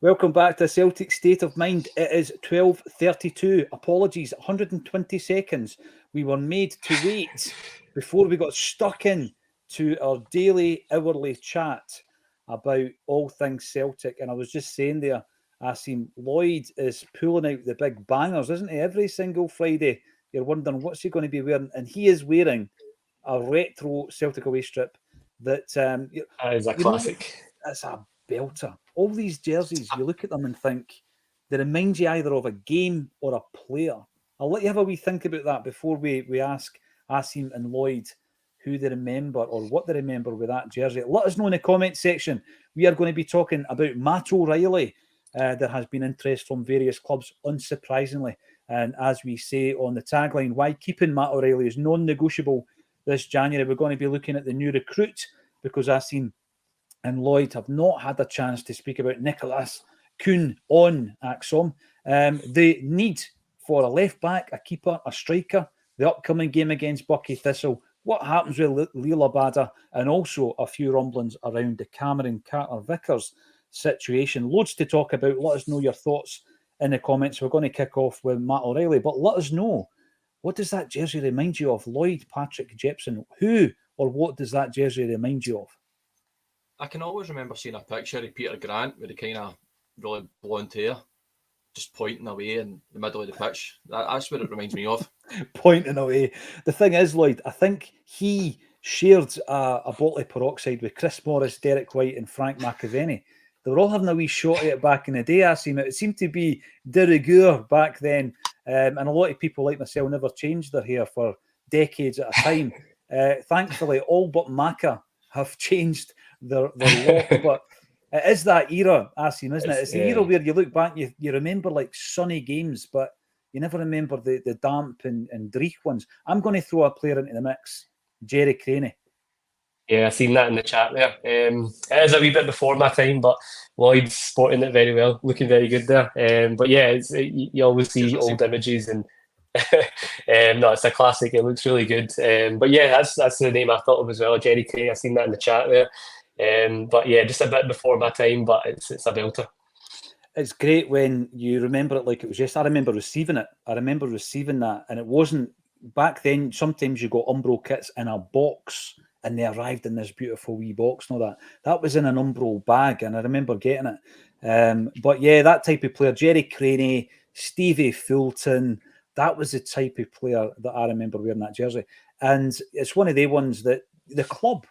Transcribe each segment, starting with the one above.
Welcome back to Celtic State of Mind. It is 12:32. Apologies, 120 seconds. We were made to wait before we got stuck in to our daily hourly chat about all things Celtic. And I was just saying there, Asim, Lloyd is pulling out the big bangers, isn't he? Every single Friday, you're wondering what's he going to be wearing. And he is wearing a retro Celtic away strip that That is a classic. It's a belter. All these jerseys, you look at them and think they remind you either of a game or a player. I'll let you have a wee think about that before we ask Asim and Lloyd who they remember or what they remember with that jersey. Let us know in the comment section. We are going to be talking about Matt O'Reilly. There has been interest from various clubs, unsurprisingly. And as we say on the tagline, why keeping Matt O'Reilly is non-negotiable this January. We're going to be looking at the new recruit because Asim and Lloyd have not had a chance to speak about Nicholas Kuhn on Acsom. The need for a left back, a keeper, a striker, the upcoming game against Buckie Thistle, what happens with Leela Bada, and also a few rumblings around the Cameron Carter-Vickers situation. Loads to talk about. Let us know your thoughts in the comments. We're going to kick off with Matt O'Reilly, but let us know, what does that jersey remind you of? Lloyd Patrick Jepson, who or what does that jersey remind you of? I can always remember seeing a picture of Peter Grant with the kind of really blonde hair, just pointing away in the middle of the pitch. That's what it reminds me of. Pointing away. The thing is, Lloyd, I think he shared a bottle of peroxide with Chris Morris, Derek White and Frank McAvenny. They were all having a wee shot at it back in the day, Asim. It seemed to be de rigueur back then. And a lot of people like myself never changed their hair for decades at a time. Thankfully, all but Macca have changed their look. But it is that era, Asim, isn't it? It's the era where you look back, you remember like sunny games, but you never remember the damp and dreich ones. I'm going to throw a player into the mix, Jerry Craney. Yeah, I've seen that in the chat there. It is a wee bit before my time, but Lloyd's sporting it very well, looking very good there. But yeah, you always see old images, and no, it's a classic. It looks really good. But yeah, that's the name I thought of as well, Jerry Cray. I've seen that in the chat there. But yeah, just a bit before my time, but it's a belter. It's great when you remember it like it was yesterday. I remember receiving it. I remember receiving that, and it wasn't back then. Sometimes you got Umbro kits in a box, and they arrived in this beautiful wee box and all that. That was in an Umbro bag, and I remember getting it. But yeah, that type of player, Jerry Craney, Stevie Fulton, that was the type of player that I remember wearing that jersey. And it's one of the ones that the club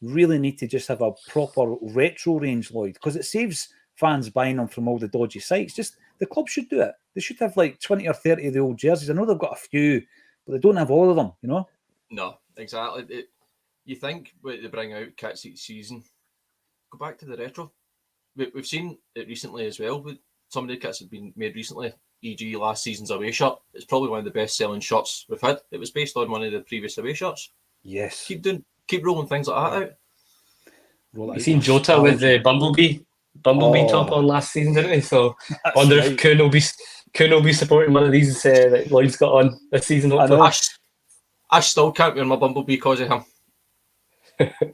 really need to just have a proper retro range, Lloyd, because it saves fans buying them from all the dodgy sites. Just the club should do it. They should have like 20 or 30 of the old jerseys. I know they've got a few, but they don't have all of them, you know? No, exactly. You think when they bring out kits each season, go back to the retro. We've seen it recently as well. With some of the kits that have been made recently, e.g. last season's away shirt. It's probably one of the best selling shirts we've had. It was based on one of the previous away shirts. Yes. Keep rolling things like that out. You've seen Jota with the Bumblebee top on last season, didn't he? So I wonder if Kuhn will be supporting one of these that Lloyd's got on this season. I still can't wear my Bumblebee because of him.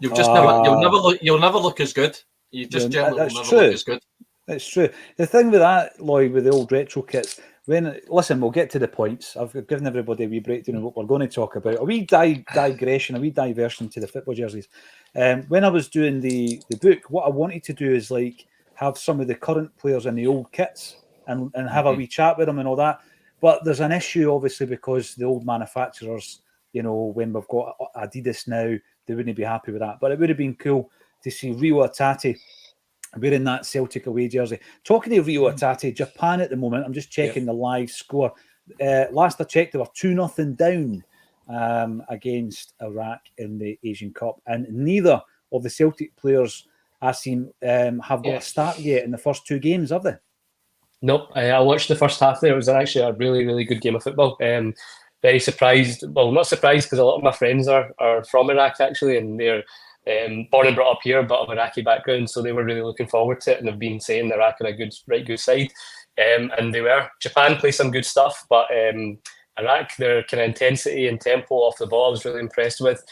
You'll never look as good. You just generally will never look as good. It's true. The thing with that, Lloyd, with the old retro kits, we'll get to the points. I've given everybody a wee breakdown of what we're going to talk about. A wee digression, a wee diversion to the football jerseys. When I was doing the book, what I wanted to do is like have some of the current players in the old kits and have a wee chat with them and all that. But there's an issue, obviously, because the old manufacturers, you know, when we've got Adidas now, they wouldn't be happy with that. But it would have been cool to see Rio Atati wearing that Celtic away jersey. Talking to Rio Atati, Japan at the moment, I'm just checking the live score. Last I checked, they were 2-0 down against Iraq in the Asian Cup. And neither of the Celtic players, Asim, have got a start yet in the first two games, have they? Nope. I watched the first half there. It was actually a really, really good game of football. Very surprised. Well, not surprised because a lot of my friends are from Iraq, actually, and they're born and brought up here, but of Iraqi background, so they were really looking forward to it, and have been saying Iraq are a good side, and they were. Japan play some good stuff, but Iraq, their kind of intensity and tempo off the ball, I was really impressed with.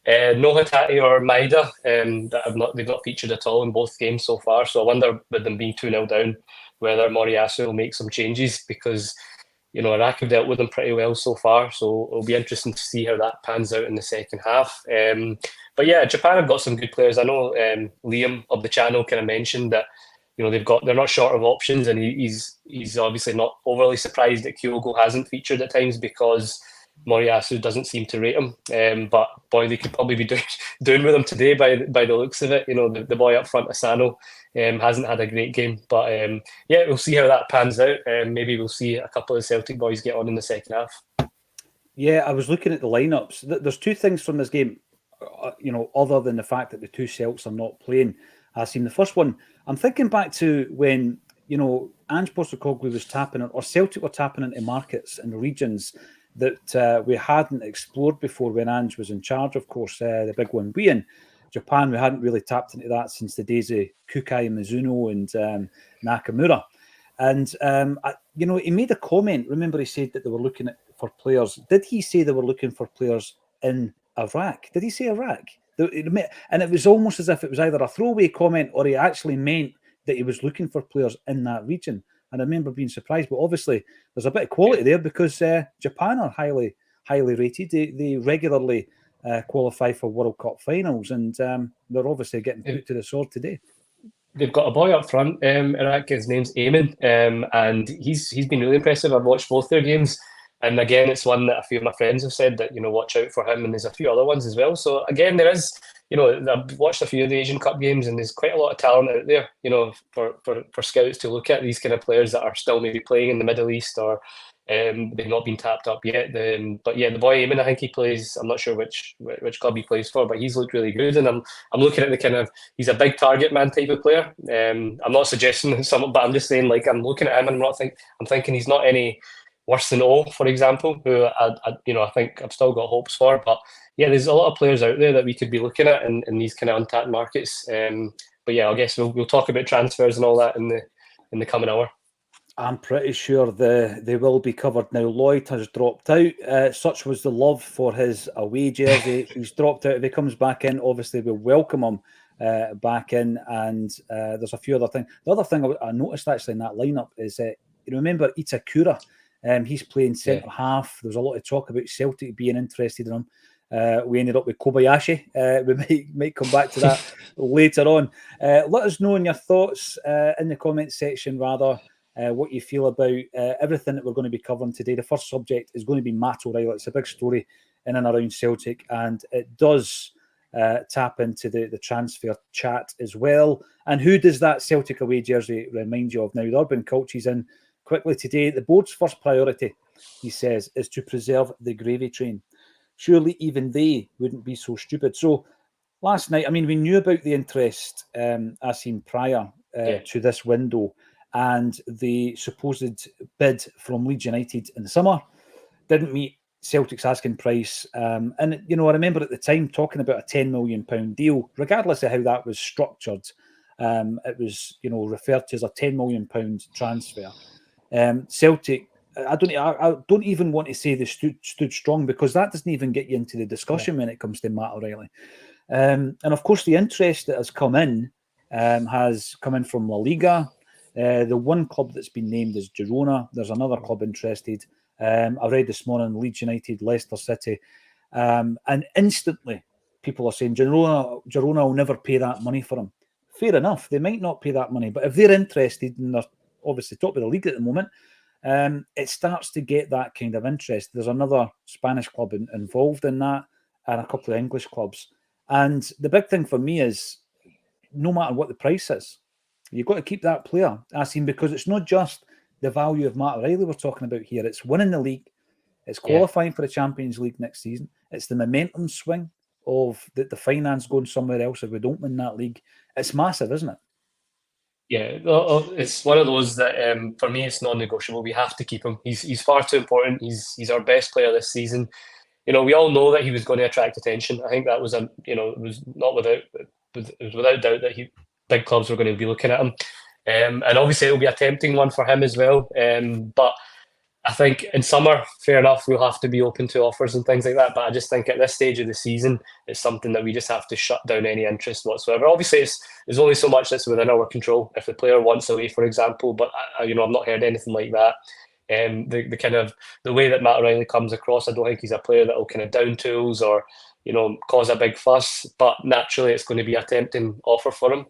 No Hatate or Maida. They've not featured at all in both games so far. So I wonder, with them being 2-0 down, whether Moriyasu will make some changes, because Iraq have dealt with them pretty well so far. So it'll be interesting to see how that pans out in the second half. But yeah, Japan have got some good players. I know Liam of the channel kind of mentioned that they're not short of options, and he's obviously not overly surprised that Kyogo hasn't featured at times, because Moriyasu doesn't seem to rate him. But boy, they could probably be doing with him today by the looks of it. The boy up front, Asano, hasn't had a great game. But yeah, we'll see how that pans out. Maybe we'll see a couple of Celtic boys get on in the second half. Yeah, I was looking at the lineups. There's two things from this game, other than the fact that the two Celts are not playing. I've seen the first one. I'm thinking back to when Ange Postecoglou was tapping, or Celtic were tapping into markets and regions that we hadn't explored before when Ange was in charge. Of course, the big one being Japan. We hadn't really tapped into that since the days of Kukai, Mizuno, and Nakamura. And he made a comment. Remember, he said that they were looking for players. Did he say they were looking for players in Iraq? Did he say Iraq? And it was almost as if it was either a throwaway comment or he actually meant that he was looking for players in that region. And I remember being surprised, but obviously there's a bit of quality there, because Japan are highly rated. They regularly qualify for World Cup finals, and they're obviously getting put to the sword today. They've got a boy up front, Iraq. His name's Eamon, and he's been really impressive. I've watched both their games, and again, it's one that a few of my friends have said that watch out for him, and there's a few other ones as well. So again, there is. I've watched a few of the Asian Cup games, and there's quite a lot of talent out there, for scouts to look at, these kind of players that are still maybe playing in the Middle East, or they've not been tapped up yet. But yeah, the boy Eamon, I think he plays, I'm not sure which club he plays for, but he's looked really good. And I'm looking at the kind of, he's a big target man type of player. I'm not suggesting something, but I'm just saying, like, I'm looking at him and I'm thinking he's not any worse than O, for example, who I think I've still got hopes for. But yeah, there's a lot of players out there that we could be looking at in these kind of untapped markets. But yeah, I guess we'll talk about transfers and all that in the coming hour. I'm pretty sure they will be covered now. Lloyd has dropped out. Such was the love for his away jersey. He's dropped out. If he comes back in, obviously we'll welcome him back in. And there's a few other things. The other thing I noticed actually in that lineup is, remember Itakura? He's playing centre half. There was a lot of talk about Celtic being interested in him. We ended up with Kobayashi. We might come back to that later on. Let us know in your thoughts in the comments section, rather, what you feel about everything that we're going to be covering today. The first subject is going to be Matt O'Reilly. It's a big story in and around Celtic, and it does tap into the transfer chat as well. And who does that Celtic away jersey remind you of? Now, the Urban Culture's in quickly today. The board's first priority, he says, is to preserve the gravy train. Surely even they wouldn't be so stupid. So last night, we knew about the interest as seen prior to this window, and the supposed bid from Leeds United in the summer didn't meet Celtic's asking price. And I remember at the time talking about a £10 million deal, regardless of how that was structured. It was, referred to as a £10 million transfer. Celtic, I don't even want to say they stood strong, because that doesn't even get you into the discussion when it comes to Matt O'Reilly. And of course, the interest that has come in from La Liga. The one club that's been named is Girona. There's another club interested. I read this morning, Leeds United, Leicester City. And instantly, people are saying Girona will never pay that money for him. Fair enough. They might not pay that money. But if they're interested, and they're obviously top of the league at the moment, it starts to get that kind of interest. There's another Spanish club involved in that, and a couple of English clubs. And the big thing for me is, no matter what the price is, you've got to keep that player, because it's not just the value of Matt O'Reilly we're talking about here. It's winning the league. It's qualifying for the Champions League next season. It's the momentum swing of the finance going somewhere else if we don't win that league. It's massive, isn't it? Yeah, it's one of those that for me it's non-negotiable. We have to keep him. He's far too important. He's our best player this season. We all know that he was going to attract attention. I think that was it was without doubt that big clubs were going to be looking at him, and obviously it'll be a tempting one for him as well. But I think in summer, fair enough, we'll have to be open to offers and things like that. But I just think at this stage of the season, it's something that we just have to shut down any interest whatsoever. Obviously, there's only so much that's within our control. If the player wants away, for example, but I've not heard anything like that. The kind of the way that Matt O'Reilly comes across, I don't think he's a player that will kind of down tools or cause a big fuss. But naturally, it's going to be a tempting offer for him.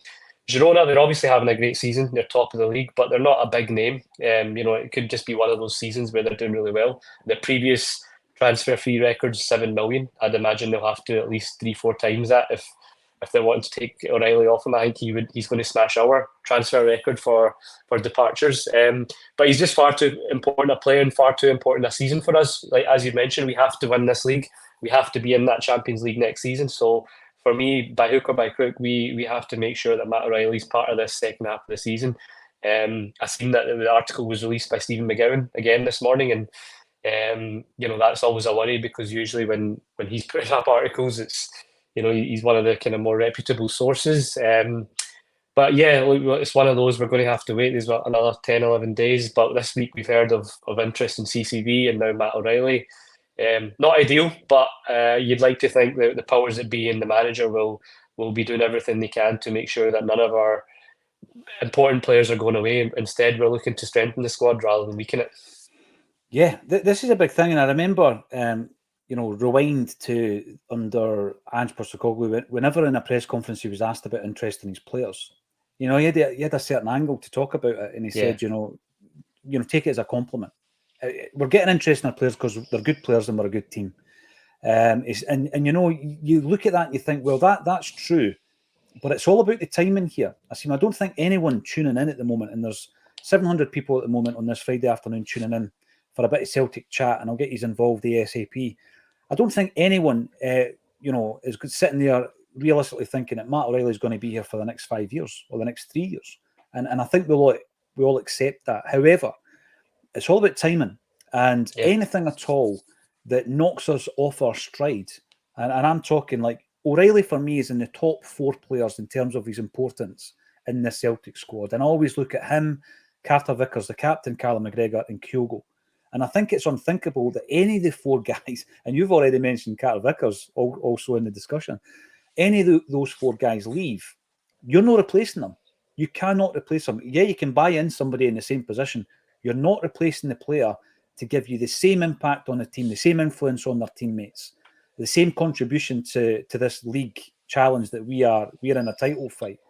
Girona, they're obviously having a great season. They're top of the league, but they're not a big name. It could just be one of those seasons where they're doing really well. The previous transfer fee record's 7 million. I'd imagine they'll have to at least 3-4 times that if they're wanting to take O'Reilly off him. I think he's going to smash our transfer record for departures. But he's just far too important a player and far too important a season for us. Like as you mentioned, we have to win this league. We have to be in that Champions League next season. So for me, by hook or by crook, we have to make sure that Matt O'Reilly's part of this second half of the season. I've seen that the article was released by Stephen McGowan again this morning, and that's always a worry because usually when he's putting up articles, it's he's one of the kind of more reputable sources. But yeah, it's one of those we're going to have to wait. There's another 10, 11 days. But this week we've heard of interest in CCV and now Matt O'Reilly. Not ideal, but you'd like to think that the powers that be and the manager will be doing everything they can to make sure that none of our important players are going away. Instead, we're looking to strengthen the squad rather than weaken it. Yeah, this is a big thing. And I remember, rewind to under Ange Postecoglou, whenever in a press conference he was asked about interest in his players, he had a certain angle to talk about it. And he said, take it as a compliment. We're getting interest in our players because they're good players and we're a good team. You look at that and you think, well, that's true, but it's all about the timing here. I don't think anyone tuning in at the moment, and there's 700 people at the moment on this Friday afternoon tuning in for a bit of Celtic chat, and I'll get you involved ASAP. I don't think anyone, is sitting there realistically thinking that Matt O'Reilly is going to be here for the next 5 years or the next 3 years, and I think we all accept that. However, it's all about timing, and anything at all that knocks us off our stride. And I'm talking like O'Reilly for me is in the top 4 players in terms of his importance in the Celtic squad. And I always look at him, Carter Vickers, the captain, Callum McGregor, and Kyogo. And I think it's unthinkable that any of the 4 guys, and you've already mentioned Carter Vickers also in the discussion, any of those 4 guys leave, you're not replacing them. You cannot replace them. Yeah, you can buy in somebody in the same position. You're not replacing the player to give you the same impact on the team, the same influence on their teammates, the same contribution to this league challenge that we're in a title fight.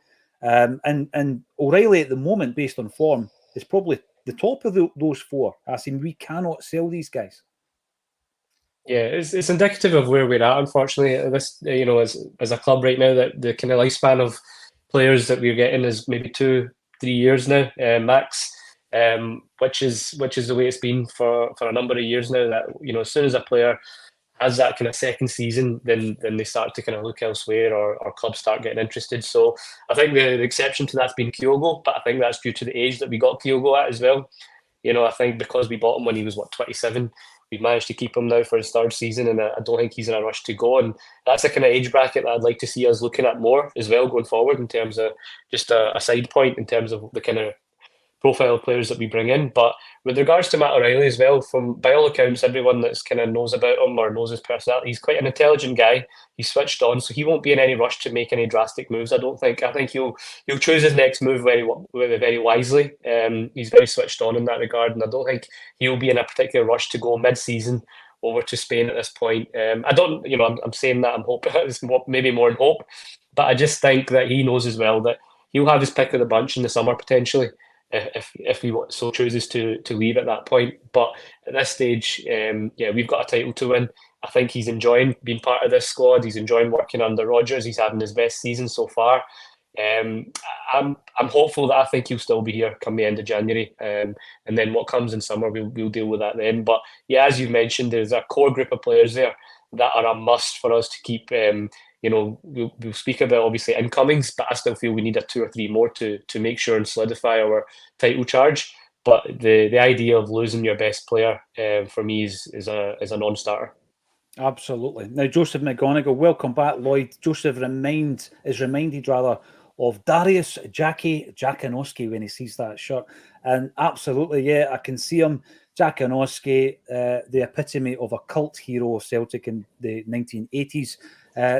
And O'Reilly at the moment, based on form, is probably the top of those 4. We cannot sell these guys. Yeah, it's indicative of where we're at. Unfortunately, this as a club right now, that the kind of lifespan of players that we're getting is maybe 2-3 years now, max. Which is the way it's been for a number of years now. That as soon as a player has that kind of second season, then they start to kind of look elsewhere, or clubs start getting interested. So I think the exception to that's been Kyogo, but I think that's due to the age that we got Kyogo at as well. I think because we bought him when he was 27, we've managed to keep him now for his 3rd season, and I don't think he's in a rush to go. And that's a kind of age bracket that I'd like to see us looking at more as well going forward, in terms of just a side point in terms of the kind of profile of players that we bring in. But with regards to Matt O'Reilly as well, by all accounts, everyone that's kind of knows about him or knows his personality, he's quite an intelligent guy. He's switched on, so he won't be in any rush to make any drastic moves, I don't think. I think he'll choose his next move very wisely. He's very switched on in that regard, and I don't think he'll be in a particular rush to go mid-season over to Spain at this point. I'm saying that, I'm hoping it's maybe more in hope, but I just think that he knows as well that he'll have his pick of the bunch in the summer potentially, if he so chooses to leave at that point. But at this stage, we've got a title to win. I think he's enjoying being part of this squad. He's enjoying working under Rodgers. He's having his best season so far. I'm hopeful that I think he'll still be here come the end of January, and then what comes in summer, we'll deal with that then. But yeah, as you mentioned, there's a core group of players there that are a must for us to keep. We'll speak about obviously incomings, but I still feel we need a 2 or 3 more to make sure and solidify our title charge. But the idea of losing your best player for me is a non-starter. Absolutely. Now, Joseph McGonigal, welcome back, Lloyd. Joseph is reminded of Darius Jakanowski when he sees that shirt. And absolutely, yeah, I can see him. Jakanowski, the epitome of a cult hero of Celtic in the 1980s.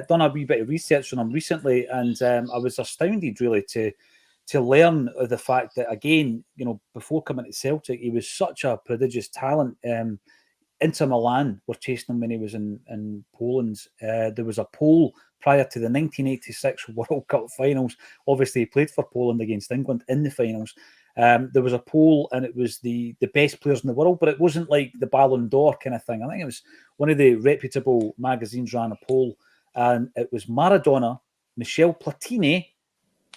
Done a wee bit of research on him recently, and I was astounded really to learn of the fact that, again, before coming to Celtic, he was such a prodigious talent. Inter Milan were chasing him when he was in Poland. There was a poll prior to the 1986 World Cup finals. Obviously, he played for Poland against England in the finals. There was a poll, and it was the best players in the world, but it wasn't like the Ballon d'Or kind of thing. I think it was one of the reputable magazines ran a poll, and it was Maradona, Michel Platini,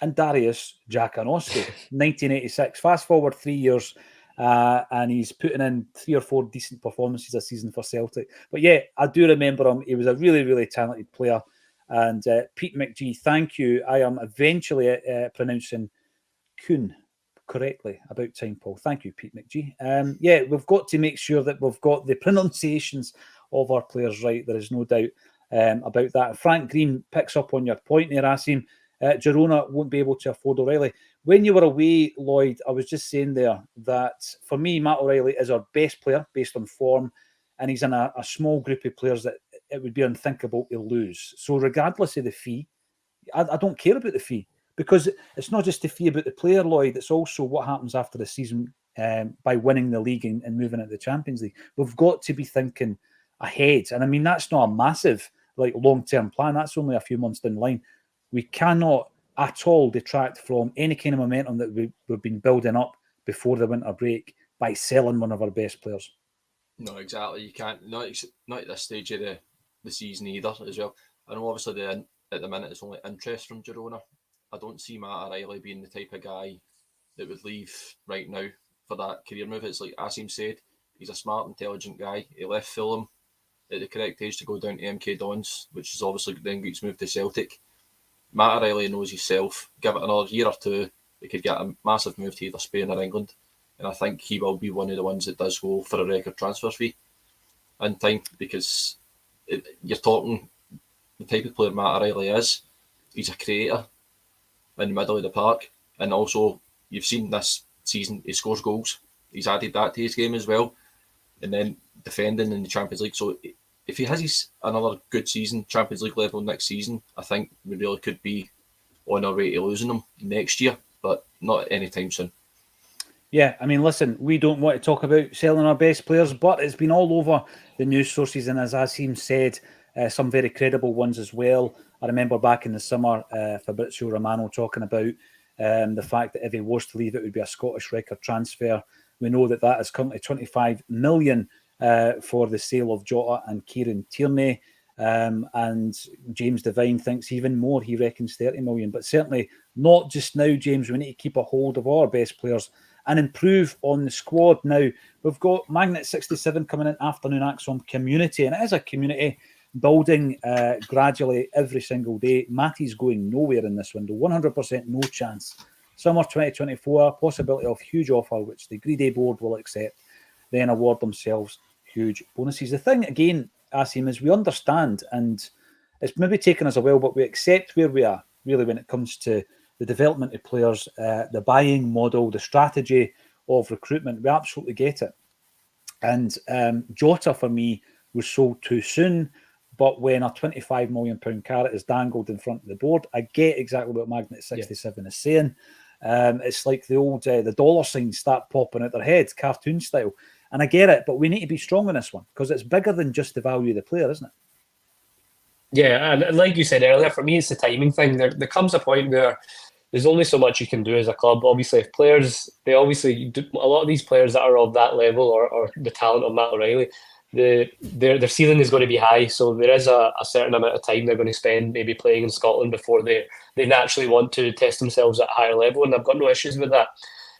and Darius Jakanowski, 1986. Fast forward 3 years, and he's putting in 3 or 4 decent performances a season for Celtic. But yeah, I do remember him. He was a really, really talented player. And Pete McGee, thank you. I am eventually pronouncing Kuhn correctly. About time, Paul. Thank you, Pete McGee. Yeah, we've got to make sure that we've got the pronunciations of our players right. There is no doubt about that. Frank Green picks up on your point there, Asim. Girona won't be able to afford O'Reilly. When you were away, Lloyd, I was just saying there that for me, Matt O'Reilly is our best player based on form, and he's in a small group of players that it would be unthinkable to lose. So regardless of the fee, I don't care about the fee, because it's not just the fee about the player, Lloyd, it's also what happens after the season by winning the league and moving into the Champions League. We've got to be thinking ahead. And I mean, that's not a massive long-term plan. That's only a few months down the line. We cannot at all detract from any kind of momentum that we've been building up before the winter break by selling one of our best players. No, exactly. You can't. Not at this stage of the season either as well. I know obviously at the minute it's only interest from Girona. I don't see Matt O'Reilly being the type of guy that would leave right now for that career move. It's like Asim said, he's a smart, intelligent guy. He left Fulham at the correct age to go down to MK Dons, which is obviously then gets moved to Celtic. Matt O'Reilly knows himself. Give it another year or two, he could get a massive move to either Spain or England. And I think he will be one of the ones that does go for a record transfer fee in time, because you're talking the type of player Matt O'Reilly is. He's a creator in the middle of the park. And also, you've seen this season, he scores goals. He's added that to his game as well. And then defending in the Champions League. So if he has another good season, Champions League level next season, I think we really could be on our way to losing him next year, but not anytime soon. Yeah, I mean, listen, we don't want to talk about selling our best players, but it's been all over the news sources, and as Asim said, some very credible ones as well. I remember back in the summer, Fabrizio Romano talking about the fact that if he was to leave, it would be a Scottish record transfer. We know that is currently 25 million for the sale of Jota and Kieran Tierney. And James Devine thinks even more. He reckons 30 million. But certainly not just now, James. We need to keep a hold of our best players and improve on the squad. Now, we've got Magnet 67 coming in, afternoon Acsom community. And it is a community building gradually every single day. Matty's going nowhere in this window. 100% no chance. Summer 2024, possibility of huge offer, which the greedy board will accept, then award themselves huge bonuses. The thing, again, Asim, is we understand, and it's maybe taken us a while, but we accept where we are, really, when it comes to the development of players, the buying model, the strategy of recruitment. We absolutely get it. And Jota, for me, was sold too soon. But when a £25 million carrot is dangled in front of the board, I get exactly what Magnet 67 is saying. It's like the old the dollar signs start popping out their heads, cartoon style. And I get it, but we need to be strong on this one, because it's bigger than just the value of the player, isn't it? Yeah, and like you said earlier, for me, it's the timing thing. There comes a point where there's only so much you can do as a club. Obviously, if players, a lot of these players that are of that level, or the talent of Matt O'Reilly, their ceiling is going to be high. So there is a certain amount of time they're going to spend maybe playing in Scotland before they naturally want to test themselves at a higher level, and I've got no issues with that.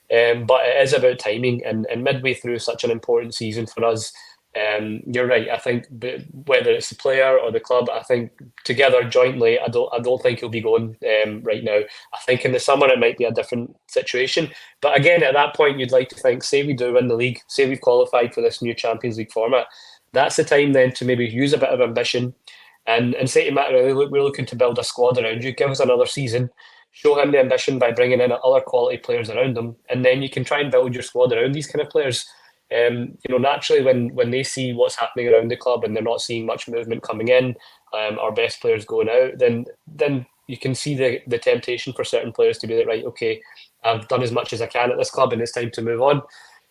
But it is about timing, and midway through such an important season for us, you're right. I think whether it's the player or the club, I think together jointly, I don't think he'll be going right now. I think in the summer it might be a different situation. But again, at that point, you'd like to think, say we do win the league, say we've qualified for this new Champions League format, that's the time then to maybe use a bit of ambition and say to Matt, really, look, we're looking to build a squad around you. Give us another season. show him the ambition by bringing in other quality players around him, and then you can try and build your squad around these kind of players. Naturally, when they see what's happening around the club and they're not seeing much movement coming in, our best players going out, then you can see the temptation for certain players to be like, right, okay, I've done as much as I can at this club and it's time to move on.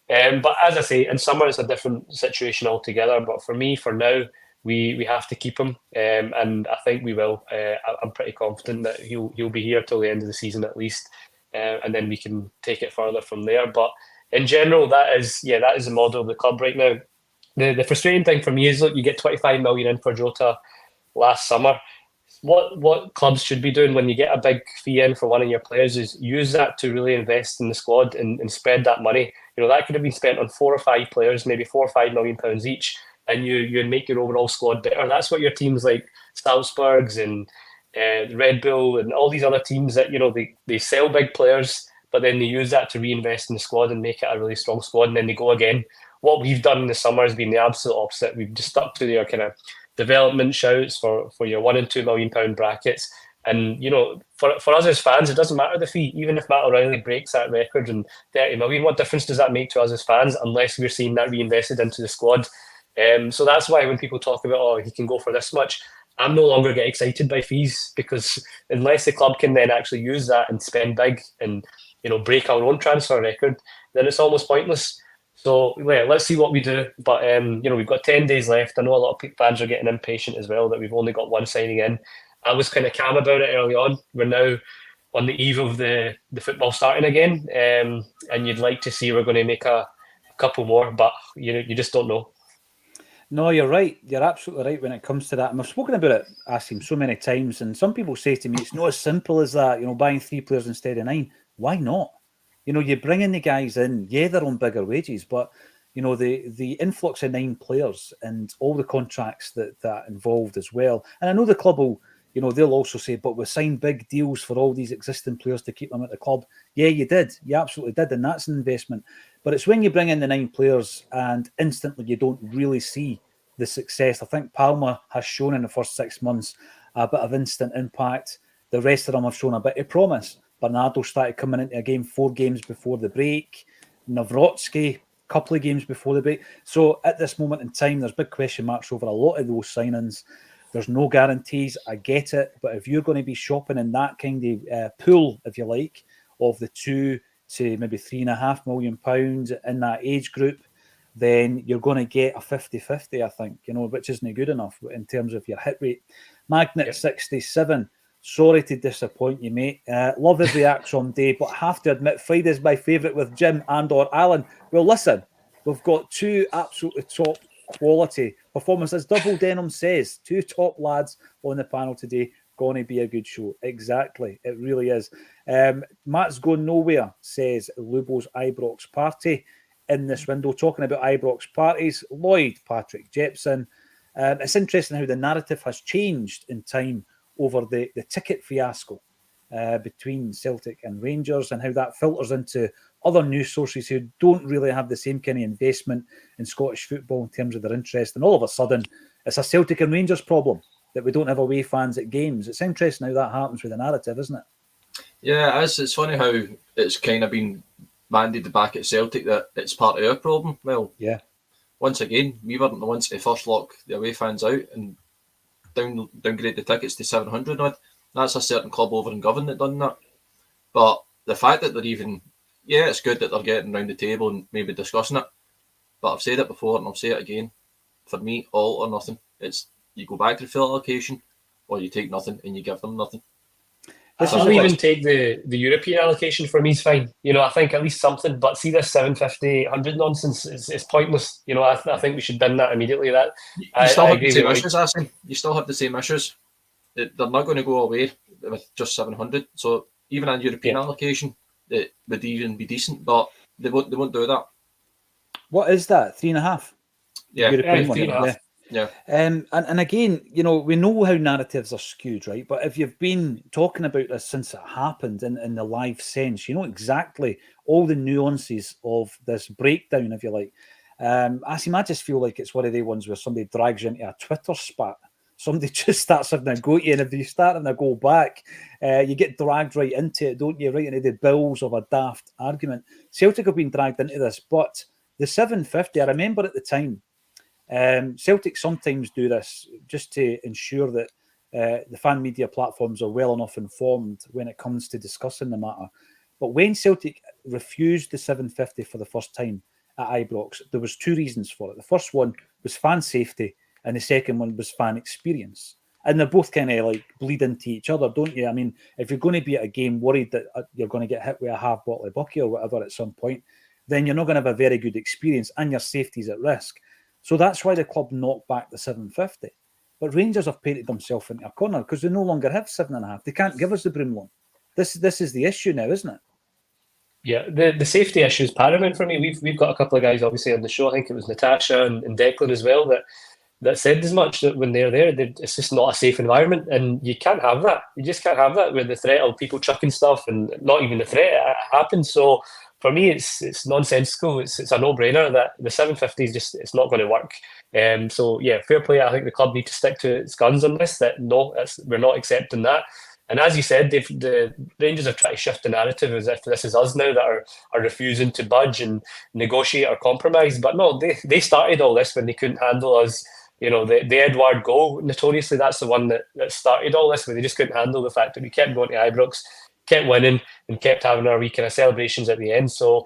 But as I say, in summer it's a different situation altogether. But for me, for now, we have to keep him, and I think we will. I'm pretty confident that he'll be here till the end of the season at least, and then we can take it further from there. But in general, that is the model of the club right now. The frustrating thing for me is, look, you get 25 million in for Jota last summer. What clubs should be doing when you get a big fee in for one of your players is use that to really invest in the squad and spread that money. That could have been spent on 4 or 5 players, maybe £4 or £5 million each, and you make your overall squad better. That's what your teams like Salzburg's and Red Bull and all these other teams that they sell big players, but then they use that to reinvest in the squad and make it a really strong squad, and then they go again. What we've done in the summer has been the absolute opposite. We've just stuck to their kind of development shouts for your £1 and £2 million brackets. And for us as fans, it doesn't matter the fee. Even if Matt O'Reilly breaks that record and 30 million, what difference does that make to us as fans unless we're seeing that reinvested into the squad? So that's why when people talk about, he can go for this much, I'm no longer get excited by fees, because unless the club can then actually use that and spend big and break our own transfer record, then it's almost pointless. So yeah, let's see what we do. But we've got 10 days left. I know a lot of fans are getting impatient as well that we've only got one signing in. I was kind of calm about it early on. We're now on the eve of the football starting again, and you'd like to see we're going to make a couple more, but you just don't know. No, you're right. You're absolutely right when it comes to that. And I've spoken about it, Acsom, so many times, and some people say to me, it's not as simple as that, buying 3 players instead of 9. Why not? You bring in the guys in, they're on bigger wages, but the influx of 9 players and all the contracts that involved as well. And I know the club will, they'll also say, but we signed big deals for all these existing players to keep them at the club. Yeah, you did. You absolutely did. And that's an investment. But it's when you bring in the 9 players and instantly you don't really see the success. I think Palmer has shown in the first 6 months a bit of instant impact. The rest of them have shown a bit of promise. Bernardo started coming into a game 4 games before the break. Nawrocki, a couple of games before the break. So at this moment in time, there's big question marks over a lot of those signings. There's no guarantees. I get it. But if you're going to be shopping in that kind of pool, if you like, of the £2 to maybe £3.5 million in that age group, then you're going to get a 50-50, I think, which isn't good enough in terms of your hit rate. Magnet 67. Sorry to disappoint you, mate. Love every Acsom day, but have to admit Friday's my favourite with Jim and or Alan. Well, listen, we've got 2 absolutely top quality performances. Double Denim says 2 top lads on the panel today. Going to be a good show. Exactly. It really is. Matt's Going Nowhere says Lubo's Ibrox party in this window. Talking about Ibrox parties, Lloyd, Patrick Jepson. It's interesting how the narrative has changed in time over the ticket fiasco between Celtic and Rangers, and how that filters into other news sources who don't really have the same kind of investment in Scottish football in terms of their interest. And all of a sudden, it's a Celtic and Rangers problem that we don't have away fans at games. It's interesting how that happens with the narrative, isn't it? Yeah, it's funny how it's kind of been bandied back at Celtic that it's part of our problem. Well, yeah. Once again, we weren't the ones to first lock the away fans out and downgrade the tickets to 700 odd. That's a certain club over in Govan that done that. But the fact that they're even, it's good that they're getting round the table and maybe discussing it. But I've said it before and I'll say it again. For me, all or nothing. It's you go back to the full allocation, or you take nothing and you give them nothing. I'll even take the European allocation. For me is fine. I think at least something. But see this 750, 800 nonsense is pointless. I think we should bin that immediately. That you still have the same issues, Aston. You still have the same issues. They're not going to go away with just 700. So even on European allocation, it would even be decent. But they won't do that. What is that? 3.5? Yeah, European 3.5. Yeah. And again, we know how narratives are skewed, right? But if you've been talking about this since it happened in the live sense, you know exactly all the nuances of this breakdown, if you like. I just feel like it's one of the ones where somebody drags you into a Twitter spat somebody just starts having a go at you, and if you start having a go back, you get dragged right into it, don't you? Right into the bills of a daft argument. Celtic have been dragged into this, but the 750, I remember at the time, Celtic sometimes do this just to ensure that the fan media platforms are well enough informed when it comes to discussing the matter. But when Celtic refused the 750 for the first time at Ibrox, there was two reasons for it. The first one was fan safety, and the second one was fan experience. And they're both kind of like bleed into each other, don't you? I mean, if you're going to be at a game worried that you're going to get hit with a half bottle of bucky or whatever at some point, then you're not going to have a very good experience and your safety's at risk. So that's why the club knocked back the 750. But Rangers have painted themselves into a corner because they no longer have 7.5. They can't give us the Broom loan. This is the issue now, isn't it? Yeah, the safety issue is paramount for me. We've got a couple of guys obviously on the show. I think it was Natasha and Declan as well that said as much, that when they're there, it's just not a safe environment, and you can't have that. You just can't have that with the threat of people chucking stuff, and not even the threat, it happens. So for me, it's nonsensical. It's a no-brainer that the 750 is just, it's not going to work. So yeah, fair play. I think the club need to stick to its guns on this. That no, we're not accepting that. And as you said, the Rangers have tried to shift the narrative as if this is us now that are refusing to budge and negotiate or compromise. But no, they started all this when they couldn't handle us. You know, the Edouard goal, notoriously, that's the one that started all this, where they just couldn't handle the fact that we kept going to Ibrox, kept winning, and kept having our wee kind of celebrations at the end. So,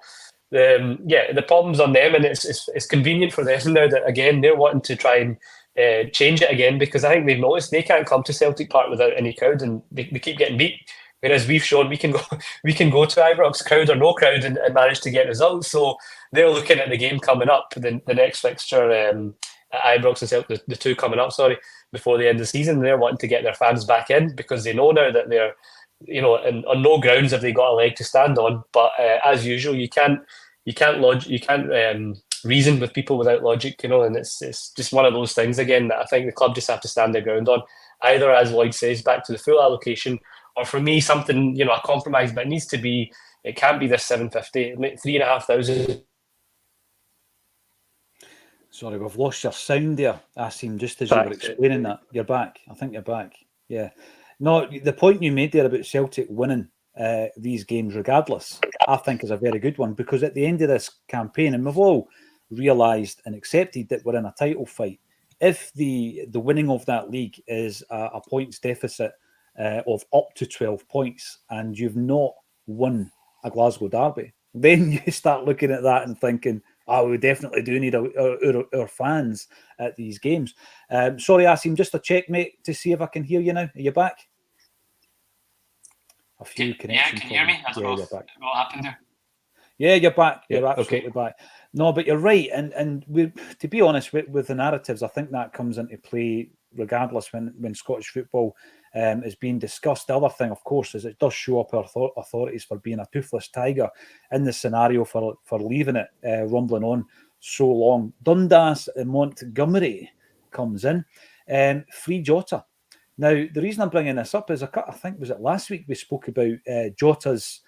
the problem's on them, and it's convenient for them now that, again, they're wanting to try and change it again, because I think they've noticed they can't come to Celtic Park without any crowd, and they keep getting beat. Whereas we've shown we can go to Ibrox, crowd or no crowd, and manage to get results. So they're looking at the game coming up, the next fixture at Ibrox and Celtic, the two coming up, before the end of the season. They're wanting to get their fans back in because they know now that they're, and on no grounds have they got a leg to stand on. But as usual, you can't reason with people without logic, and it's just one of those things again that I think the club just have to stand their ground on. Either, as Lloyd says, back to the full allocation, or for me, something, a compromise, but it needs to be, it can't be this 750, 3,500. Sorry, we've lost your sound there, Acsom, just as you were explaining that. You're back. I think you're back. Yeah. No, the point you made there about Celtic winning these games regardless, I think is a very good one, because at the end of this campaign, and we've all realised and accepted that we're in a title fight, if the winning of that league is a points deficit of up to 12 points and you've not won a Glasgow derby, then you start looking at that and thinking, we definitely do need our fans at these games. Sorry, Acsom, just a check, mate, to see if I can hear you now. Are you back? A few connections. Yeah, can you hear me? I don't know what happened there. Yeah, you're back. You're absolutely back. No, but you're right. And we, to be honest, with the narratives, I think that comes into play regardless when Scottish football is being discussed. The other thing, of course, is it does show up our authorities for being a toothless tiger in the scenario for leaving it rumbling on so long. Dundas and Montgomery comes in. Free Jota. Now, the reason I'm bringing this up is I think, was it last week we spoke about Jota's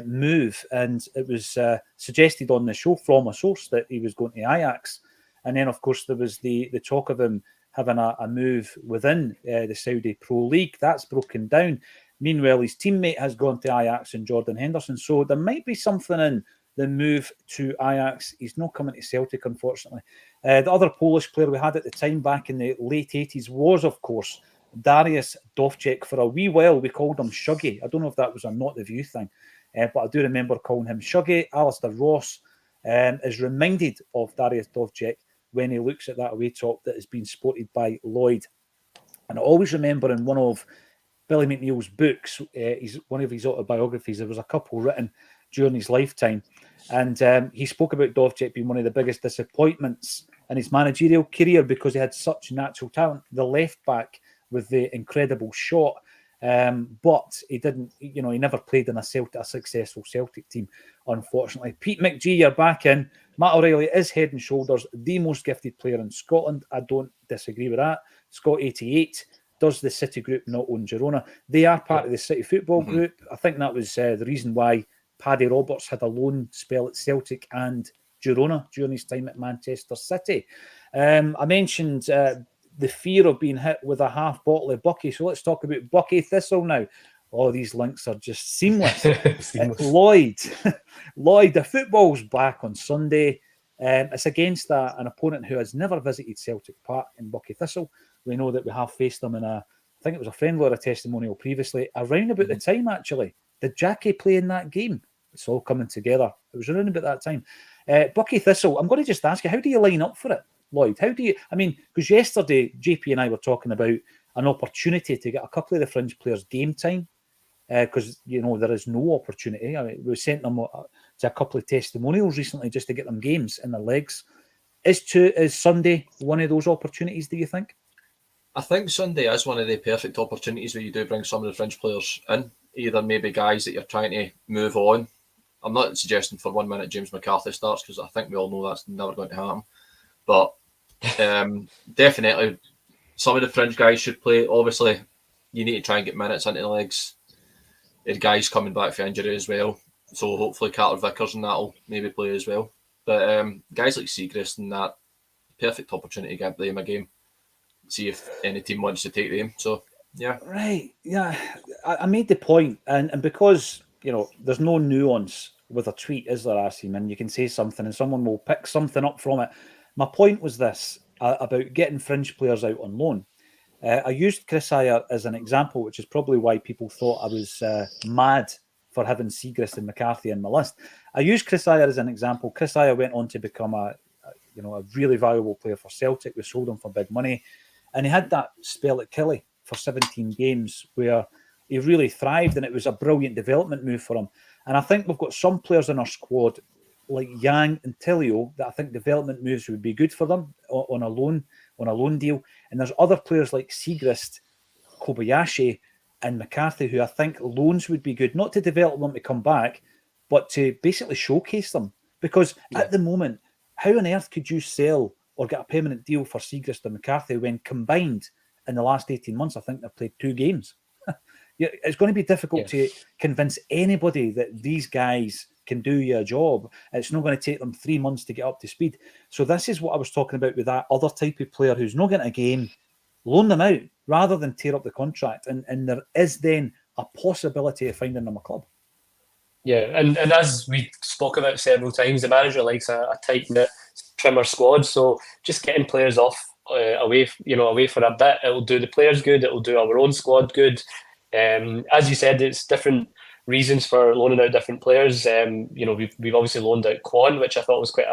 move, and it was suggested on the show from a source that he was going to Ajax. And then, of course, there was the talk of him having a move within the Saudi Pro League. That's broken down. Meanwhile, his teammate has gone to Ajax and Jordan Henderson. So there might be something in the move to Ajax. He's not coming to Celtic, unfortunately. The other Polish player we had at the time back in the late 80s was, of course, Dariusz Dovcek. For a wee while, we called him Shuggy. I don't know if that was a Not The View thing, but I do remember calling him Shuggy. Alistair Ross is reminded of Dariusz Dovcek when he looks at that away top that has been sported by Lloyd. And I always remember in one of Billy McNeil's books, one of his autobiographies, there was a couple written during his lifetime, and he spoke about Dovcek being one of the biggest disappointments in his managerial career because he had such natural talent, the left back with the incredible shot, but he didn't, he never played in a successful Celtic team, unfortunately. Pete McGee, you're back in. Matt O'Reilly is head and shoulders the most gifted player in Scotland. I don't disagree with that. Scott 88, does the City group not own Girona? They are part of the City football group. I think that was the reason why Paddy Roberts had a loan spell at Celtic and Girona during his time at Manchester City. I mentioned the fear of being hit with a half bottle of Bucky. So let's talk about Bucky Thistle now. Oh, these links are just seamless. Lloyd, the football's back on Sunday. It's against an opponent who has never visited Celtic Park in Bucky Thistle. We know that we have faced them in I think it was a friendly or a testimonial previously. Around about the time, actually, did Jackie play in that game? It's all coming together. It was around about that time. Bucky Thistle, I'm going to just ask you, how do you line up for it, Lloyd? Because yesterday, JP and I were talking about an opportunity to get a couple of the fringe players game time, because, there is no opportunity. I mean, we sent them to a couple of testimonials recently just to get them games in their legs. Is Sunday one of those opportunities, do you think? I think Sunday is one of the perfect opportunities where you do bring some of the fringe players in, either maybe guys that you're trying to move on. I'm not suggesting for 1 minute James McCarthy starts, because I think we all know that's never going to happen. But definitely some of the fringe guys should play. Obviously, you need to try and get minutes into the legs. The guys coming back for injury as well. So hopefully Carter Vickers and that will maybe play as well. But guys like Siegrist and that, perfect opportunity to get them a game. See if any team wants to take them. So, yeah. Right. Yeah. I made the point, and because, there's no nuance with a tweet, is there, Acsom? And you can say something and someone will pick something up from it. My point was this, about getting fringe players out on loan. I used Chris Ayer as an example, which is probably why people thought I was mad for having Siegrist and McCarthy in my list. I used Chris Ayer as an example. Chris Ayer went on to become a really valuable player for Celtic. We sold him for big money. And he had that spell at Killie for 17 games where he really thrived, and it was a brilliant development move for him. And I think we've got some players in our squad like Yang and Tilio that I think development moves would be good for them on a loan deal. And there's other players like Siegrist, Kobayashi and McCarthy who I think loans would be good, not to develop them to come back, but to basically showcase them. Because at the moment, how on earth could you sell or get a permanent deal for Siegrist and McCarthy when combined in the last 18 months, I think they've played 2 games. It's going to be difficult to convince anybody that these guys can do you a job. It's not going to take them 3 months to get up to speed. So this is what I was talking about with that other type of player who's not getting a game, loan them out rather than tear up the contract. And there is then a possibility of finding them a club. Yeah, and as we spoke about several times, the manager likes a tight-knit trimmer squad, so just getting players off away for a bit, it'll do the players good, it'll do our own squad good. As you said, it's different reasons for loaning out different players. We've obviously loaned out Quan, which I thought was quite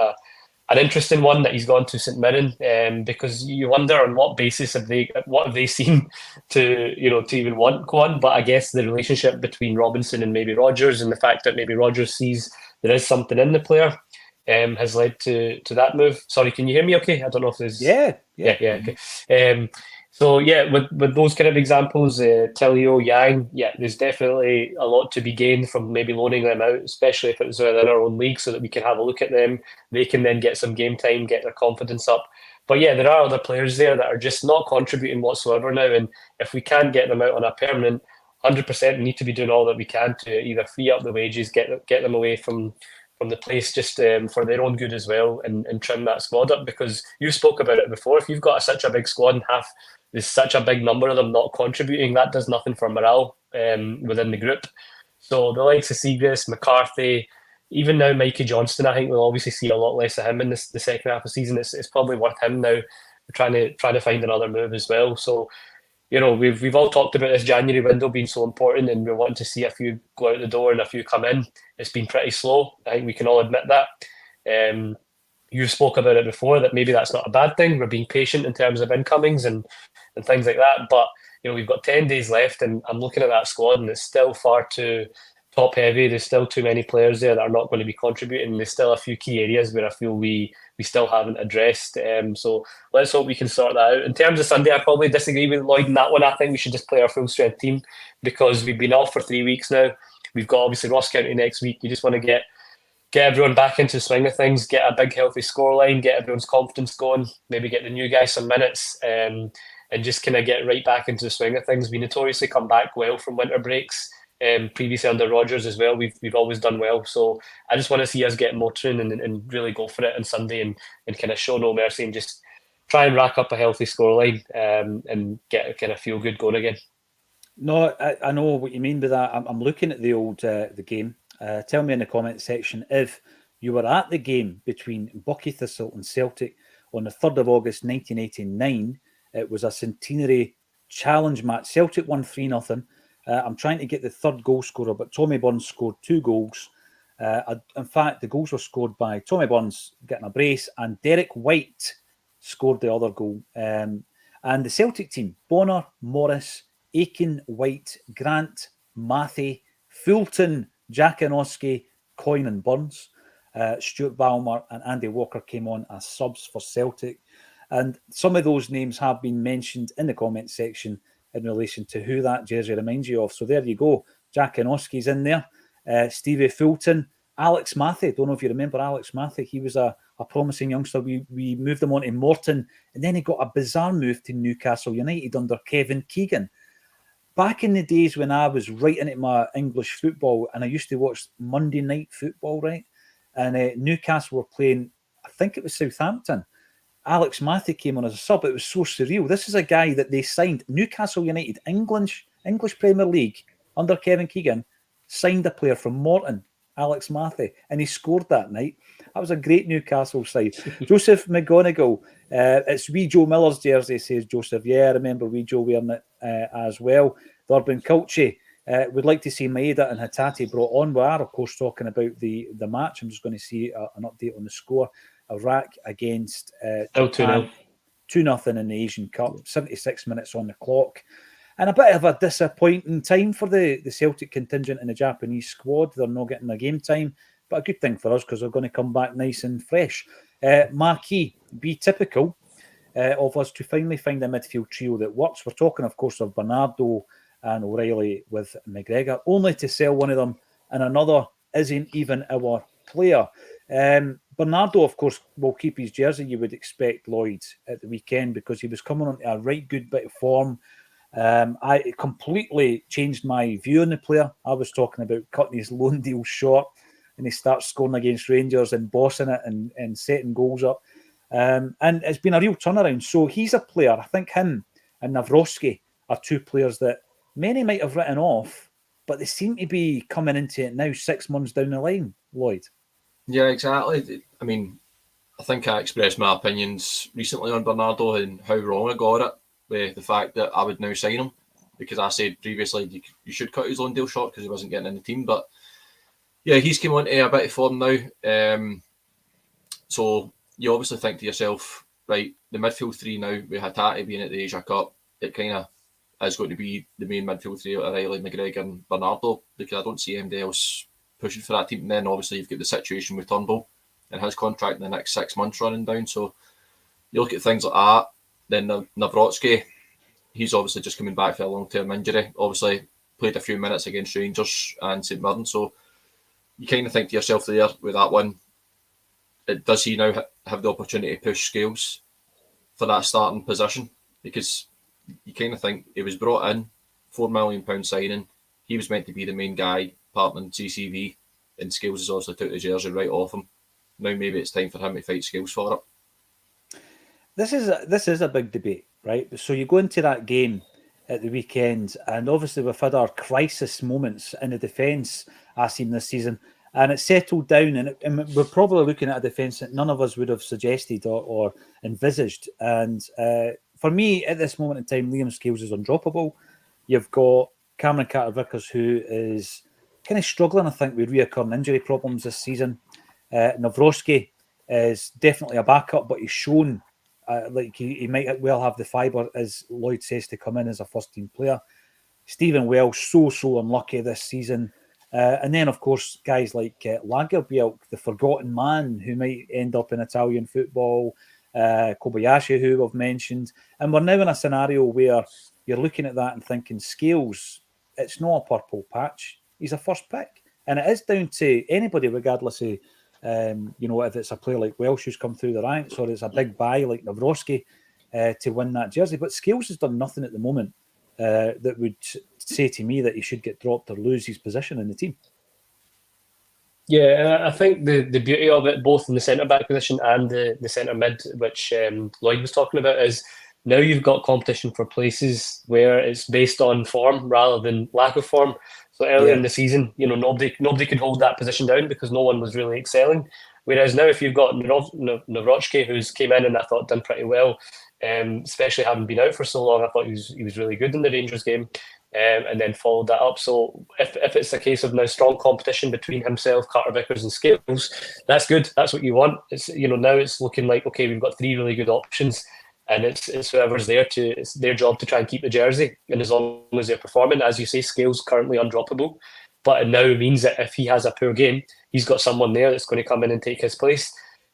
an interesting one, that he's gone to St Mirren, because you wonder on what basis have they seen to even want Quan. But I guess the relationship between Robinson and maybe Rodgers, and the fact that maybe Rodgers sees there is something in the player, has led to that move. Sorry, can you hear me okay? I don't know if there's... Yeah, okay. So yeah, with those kind of examples, Tilio, Yang, there's definitely a lot to be gained from maybe loaning them out, especially if it was within our own league, so that we can have a look at them. They can then get some game time, get their confidence up. But yeah, there are other players there that are just not contributing whatsoever now, and if we can't get them out on a permanent, 100% we need to be doing all that we can to either free up the wages, get them away from the place, just for their own good as well, and trim that squad up, because you spoke about it before. If you've got such a big squad and there's such a big number of them not contributing, that does nothing for morale within the group. So the likes of Siegrist, McCarthy, even now Mikey Johnston, I think we'll obviously see a lot less of him in the second half of the season. It's probably worth him now. We're trying to find another move as well. So we've all talked about this January window being so important, and we're wanting to see a few go out the door and a few come in. It's been pretty slow. I think we can all admit that. You spoke about it before, that maybe that's not a bad thing. We're being patient in terms of incomings and things like that. But we've got 10 days left, and I'm looking at that squad, and it's still far too top heavy. There's still too many players there that are not going to be contributing. There's still a few key areas where I feel we still haven't addressed. So let's hope we can sort that out. In terms of Sunday, I probably disagree with Lloyd in that one. I think we should just play our full strength team, because we've been off for 3 weeks now. We've got obviously Ross County next week. You just want to get everyone back into the swing of things, get a big healthy scoreline, get everyone's confidence going, maybe get the new guys some minutes, and just kind of get right back into the swing of things. We notoriously come back well from winter breaks. Previously under Rodgers as well, we've always done well. So I just want to see us get motoring and really go for it on Sunday, and kind of show no mercy, and just try and rack up a healthy scoreline and get a kind of feel good going again. No, I know what you mean by that. I'm looking at the old the game. Tell me in the comment section if you were at the game between Buckie Thistle and Celtic on the 3rd of August 1989. It was a centenary challenge match. Celtic won 3-0. I'm trying to get the third goal scorer, but Tommy Burns scored 2 goals. In fact, the goals were scored by Tommy Burns getting a brace, and Derek White scored the other goal. And the Celtic team, Bonner, Morris, Aiken, White, Grant, Mathy, Fulton, Jackanoski, Coyne and Burns. Stuart Balmer and Andy Walker came on as subs for Celtic. And some of those names have been mentioned in the comment section in relation to who that jersey reminds you of. So there you go. Jackanoski's in there. Stevie Fulton, Alex Mathy. Don't know if you remember Alex Mathy. He was a promising youngster. We moved him on to Morton, and then he got a bizarre move to Newcastle United under Kevin Keegan. Back in the days when I was right into my English football, and I used to watch Monday night football, right? And Newcastle were playing, I think it was Southampton. Alex Mathy came on as a sub. It was so surreal. This is a guy that they signed, Newcastle United, English Premier League, under Kevin Keegan, signed a player from Morton, Alex Mathy, and he scored that night. That was a great Newcastle side. Joseph McGonigal, it's wee Joe Miller's jersey, says Joseph. Yeah, I remember wee Joe wearing it as well. Durban Culchi would like to see Maeda and Hatate brought on. We are, of course, talking about the match. I'm just going to see an update on the score. Iraq against Japan, 2-0 in the Asian Cup, 76 minutes on the clock. And a bit of a disappointing time for the Celtic contingent in the Japanese squad. They're not getting their game time, but a good thing for us because they're going to come back nice and fresh. Marquee, be typical of us to finally find a midfield trio that works. We're talking, of course, of Bernardo and O'Reilly with McGregor, only to sell one of them and another isn't even our player. Bernardo, of course, will keep his jersey, you would expect, Lloyd, at the weekend because he was coming on a right good bit of form. I completely changed my view on the player. I was talking about cutting his loan deal short and he starts scoring against Rangers and bossing it and setting goals up. And it's been a real turnaround. So he's a player. I think him and Nawrocki are 2 players that many might have written off, but they seem to be coming into it now 6 months down the line, Lloyd. Yeah, exactly. I mean, I think I expressed my opinions recently on Bernardo and how wrong I got it with the fact that I would now sign him because I said previously you should cut his loan deal short because he wasn't getting in the team. But yeah, he's come on to a bit of form now. So you obviously think to yourself, right, the midfield 3 now, with Hatate being at the Asia Cup, it kind of is going to be the main midfield 3 of O'Reilly, McGregor and Bernardo because I don't see anybody else pushing for that team. And then obviously you've got the situation with Turnbull and his contract in the next 6 months running down. So you look at things like that. Then Nawrocki, he's obviously just coming back for a long-term injury. Obviously played a few minutes against Rangers and St Mirren. So you kind of think to yourself there with that one, does he now have the opportunity to push Scales for that starting position? Because you kind of think he was brought in, £4 million signing. He was meant to be the main guy, partnering CCV, and Scales has also took the jersey right off him. Now maybe it's time for him to fight Scales for it. This is a big debate, right? So you go into that game at the weekend, and obviously we've had our crisis moments in the defence, Acsom, this season, and it's settled down, and we're probably looking at a defence that none of us would have suggested or envisaged. And for me, at this moment in time, Liam Scales is undroppable. You've got Cameron Carter-Vickers, who is kind of struggling, I think, with reoccurring injury problems this season. Nawrocki is definitely a backup, but he's shown like he might well have the fibre, as Lloyd says, to come in as a first-team player. Stephen Welsh, so unlucky this season. And then, of course, guys like Lagerbielke, the forgotten man, who might end up in Italian football, Kobayashi, who we've mentioned. And we're now in a scenario where you're looking at that and thinking, Scales, it's not a purple patch. He's a first pick. And it is down to anybody, regardless of if it's a player like Welsh who's come through the ranks or it's a big buy like Nawrocki to win that jersey. But Scales has done nothing at the moment that would say to me that he should get dropped or lose his position in the team. Yeah, I think the beauty of it, both in the centre-back position and the centre-mid, which Lloyd was talking about, is now you've got competition for places where it's based on form rather than lack of form. So earlier in the season, nobody could hold that position down because no one was really excelling. Whereas now, if you've got Nawrocki, who's came in and I thought done pretty well, especially having been out for so long, I thought he was really good in the Rangers game. And then followed that up. So if it's a case of now strong competition between himself, Carter Vickers and Scales, that's good. That's what you want. It's now it's looking like, okay, we've got 3 really good options, and it's whoever's there it's their job to try and keep the jersey. And as long as they're performing, as you say, Scales currently undroppable, but it now means that if he has a poor game, he's got someone there that's going to come in and take his place.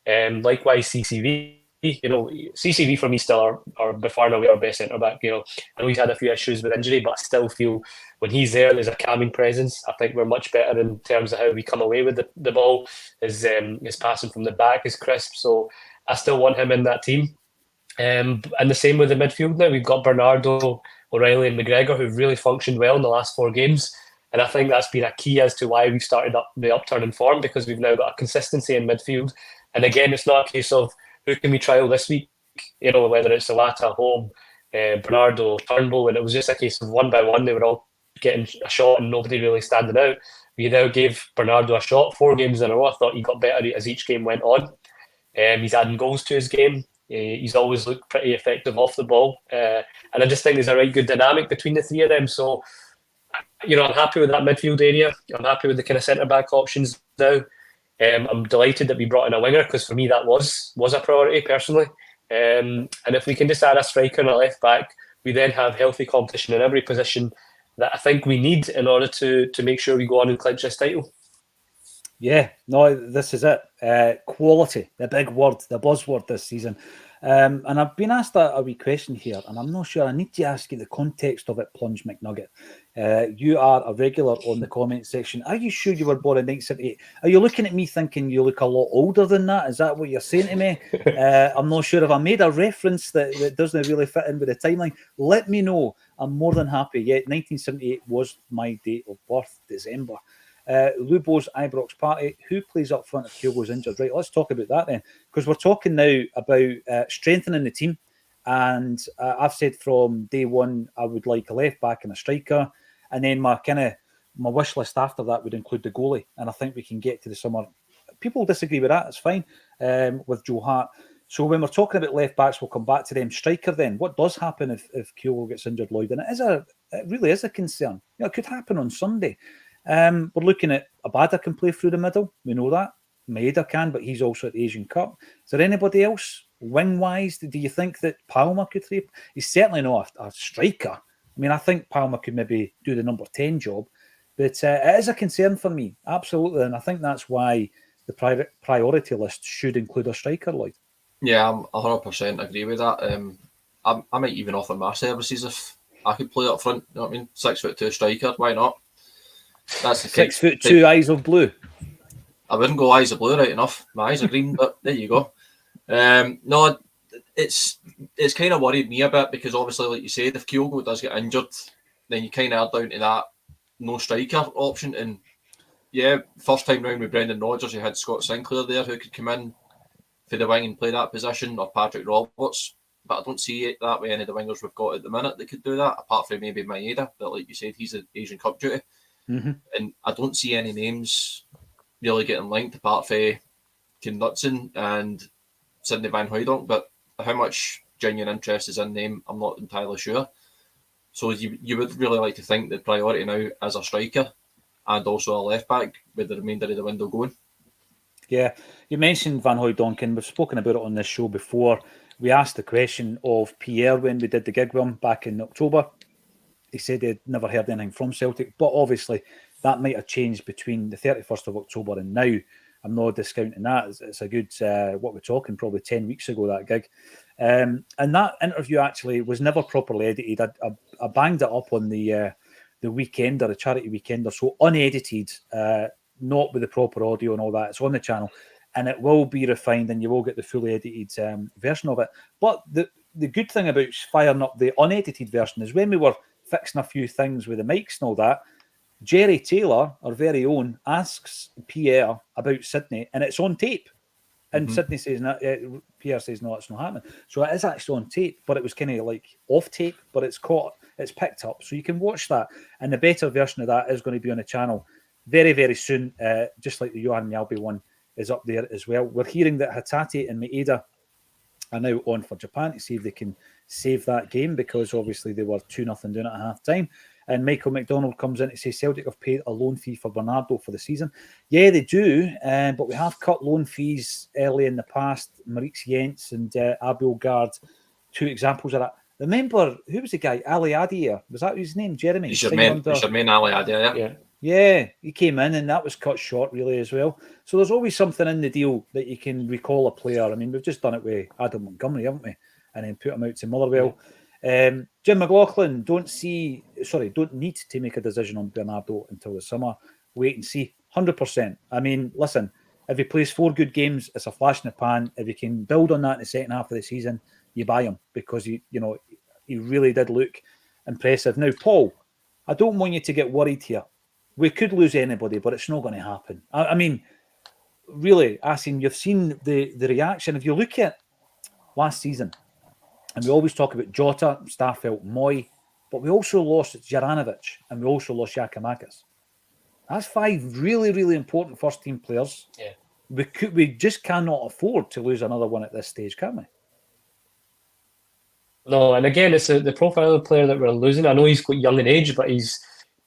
Likewise, CCV. CCV for me still are by far and away our best centre back. I know he's had a few issues with injury, but I still feel when he's there's a calming presence. I think we're much better in terms of how we come away with the ball. His passing from the back is crisp, so I still want him in that team. And the same with the midfield now. We've got Bernardo, O'Reilly and McGregor who've really functioned well in the last 4 games. And I think that's been a key as to why we've started up the upturn in form, because we've now got a consistency in midfield. And again, it's not a case of who can we trial this week, whether it's Sawata, Home, Bernardo, Turnbull, and it was just a case of one by one, they were all getting a shot and nobody really standing out. We now gave Bernardo a shot 4 games in a row. I thought he got better as each game went on. He's adding goals to his game. He's always looked pretty effective off the ball. And I just think there's a right good dynamic between the 3 of them. So, I'm happy with that midfield area. I'm happy with the kind of centre-back options now. I'm delighted that we brought in a winger, because for me that was a priority personally. And if we can just add a striker and a left back, we then have healthy competition in every position that I think we need in order to make sure we go on and clinch this title. Yeah, no, this is it. Quality, the big word, the buzzword this season. And I've been asked a wee question here, and I'm not sure. I need to ask you the context of it, Plunge McNugget. You are a regular on the comment section. Are you sure you were born in 1978? Are you looking at me thinking you look a lot older than that? Is that what you're saying to me? I'm not sure if I made a reference that doesn't really fit in with the timeline. Let me know. I'm more than happy. Yeah, 1978 was my date of birth, December. Lubo's Ibrox party. Who plays up front if Kyogo's injured? Right, let's talk about that then, because we're talking now about strengthening the team. And I've said from day one I would like a left back and a striker, and then my wish list after that would include the goalie. And I think we can get to the summer. People disagree with that. It's fine with Joe Hart. So when we're talking about left backs, we'll come back to them. Striker then, what does happen if Kyogo gets injured, Lloyd? And it really is a concern. It could happen on Sunday. We're looking at Abada can play through the middle. We know that. Maeda can, but he's also at the Asian Cup. Is there anybody else wing-wise? Do you think that Palmer could play? He's certainly not a striker. I mean, I think Palmer could maybe do the number 10 job, but it is a concern for me, absolutely. And I think that's why the priority list should include a striker, Lloyd. Yeah, I'm 100% agree with that. I might even offer my services if I could play up front. You know what I mean? 6'2" striker, why not? That's the 6'2", eyes of blue. I wouldn't go eyes of blue, right enough. My eyes are green, but there you go. No, it's kind of worried me a bit, because obviously, like you said, if Kyogo does get injured, then you kind of are down to that no striker option. And yeah, first time round with Brendan Rodgers, you had Scott Sinclair there who could come in for the wing and play that position, or Patrick Roberts. But I don't see it that way. Any of the wingers we've got at the minute that could do that, apart from maybe Maeda, but like you said, he's an Asian Cup duty. Mm-hmm. And I don't see any names really getting linked apart from Knutson and Sidney Van Hooydonk, but how much genuine interest is in them, I'm not entirely sure. So you would really like to think the priority now is a striker and also a left back with the remainder of the window going. Yeah, you mentioned Van Hooydonk, and we've spoken about it on this show before. We asked the question of Pierre when we did the gig with him back in October. He said he'd never heard anything from Celtic, but obviously that might have changed between the 31st of October and now. I'm not discounting that. It's a good, what we're talking, probably 10 weeks ago, that gig. And that interview actually was never properly edited. I banged it up on the Weekender, the charity Weekender, so unedited, not with the proper audio and all that. It's on the channel, and it will be refined, and you will get the fully edited version of it. But the good thing about firing up the unedited version is when we were fixing a few things with the mics and all that, Jerry Taylor, our very own, asks Pierre about Sydney, and it's on tape. And Sydney says, Pierre says, no, it's not happening. So it is actually on tape, but it was kind of like off tape, but it's picked up. So you can watch that. And the better version of that is going to be on the channel very, very soon, just like the Johan Mjällby one is up there as well. We're hearing that Hatate and Maeda are now on for Japan to see if they can save that game, because obviously they were 2-0 down at half time. And Michael McDonald comes in to say Celtic have paid a loan fee for Bernardo for the season. Yeah, they do, but we have cut loan fees early in the past. Maurice Jens and Abel Gard, 2 examples of that. Remember, who was the guy? Ali Adia. Was that his name? Jeremy? Jermaine Ali Adia, yeah. Yeah, he came in and that was cut short really as well. So there's always something in the deal that you can recall a player. I mean, we've just done it with Adam Montgomery, haven't we? And then put him out to Motherwell. Jim McLaughlin, don't need to make a decision on Bernardo until the summer. Wait and see. 100%. I mean, listen, if he plays 4 good games, it's a flash in the pan. If he can build on that in the second half of the season, you buy him, because he really did look impressive. Now, Paul, I don't want you to get worried here. We could lose anybody, but it's not going to happen. I mean, really, Asim, you've seen the reaction. If you look at last season, and we always talk about Jota, Starfelt, Moy, but we also lost Juranovic and we also lost Giakoumakis. That's 5 really, really important first-team players. Yeah. We just cannot afford to lose another one at this stage, can we? No, and again, it's the profile of the player that we're losing. I know he's quite young in age, but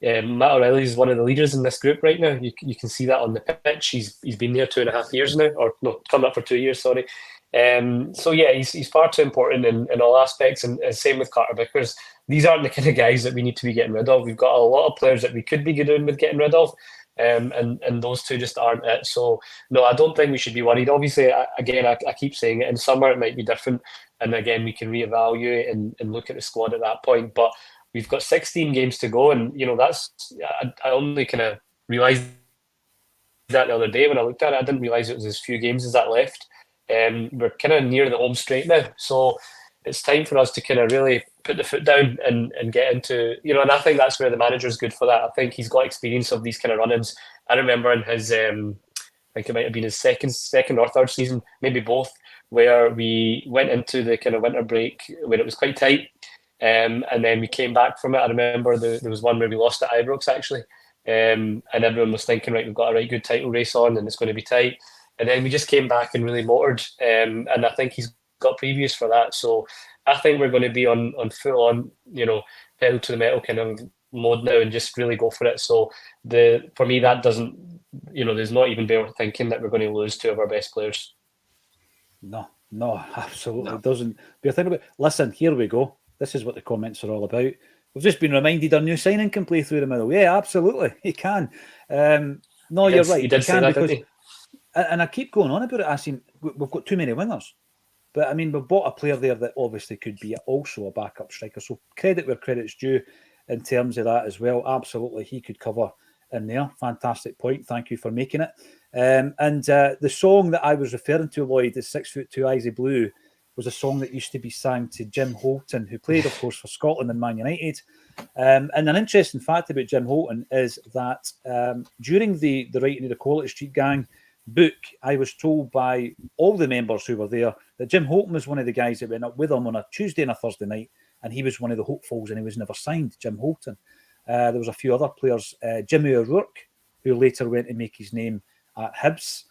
Matt O'Reilly is one of the leaders in this group right now. You can see that on the pitch. He's been there 2.5 years now, or no, coming up for 2 years, sorry. So yeah, he's far too important in all aspects, and same with Carter Vickers. These aren't the kind of guys that we need to be getting rid of. We've got a lot of players that we could be doing with getting rid of, and those 2 just aren't it. So no, I don't think we should be worried. Obviously, I keep saying it, in summer it might be different, and again we can reevaluate and look at the squad at that point. But we've got 16 games to go, and that's I only kind of realised that the other day when I looked at it. I didn't realise it was as few games as that left. We're kind of near the home straight now, so it's time for us to kind of really put the foot down and get into, and I think that's where the manager's good for that. I think he's got experience of these kind of run-ins. I remember in his, I think it might have been his second or third season, maybe both, where we went into the kind of winter break where it was quite tight, and then we came back from it. I remember there was one where we lost at Ibrox actually, and everyone was thinking, right, we've got a right good title race on and it's going to be tight. And then we just came back and really motored, and I think he's got previews for that. So I think we're going to be on full on, pedal to the metal kind of mode now and just really go for it. So for me, that doesn't, there's not even bare thinking that we're going to lose 2 of our best players. No, absolutely no. It doesn't. But think about. Listen, here we go. This is what the comments are all about. We've just been reminded our new signing can play through the middle. Yeah, absolutely, he can. No, you're right. He did say that, didn't he? And I keep going on about it. I see we've got too many wingers. But I mean, we've bought a player there that obviously could be also a backup striker. So credit where credit's due in terms of that as well. Absolutely, he could cover in there. Fantastic point. Thank you for making it. And the song that I was referring to, Lloyd, is 6'2" Eyes of Blue, was a song that used to be sang to Jim Holton, who played, of course, for Scotland and Man United. And an interesting fact about Jim Holton is that during the writing of the Quality Street Gang book, I was told by all the members who were there that Jim Holton was one of the guys that went up with him on a Tuesday and a Thursday night, and he was one of the hopefuls, and he was never signed, Jim Holton. There was a few other players, Jimmy O'Rourke, who later went to make his name at Hibs.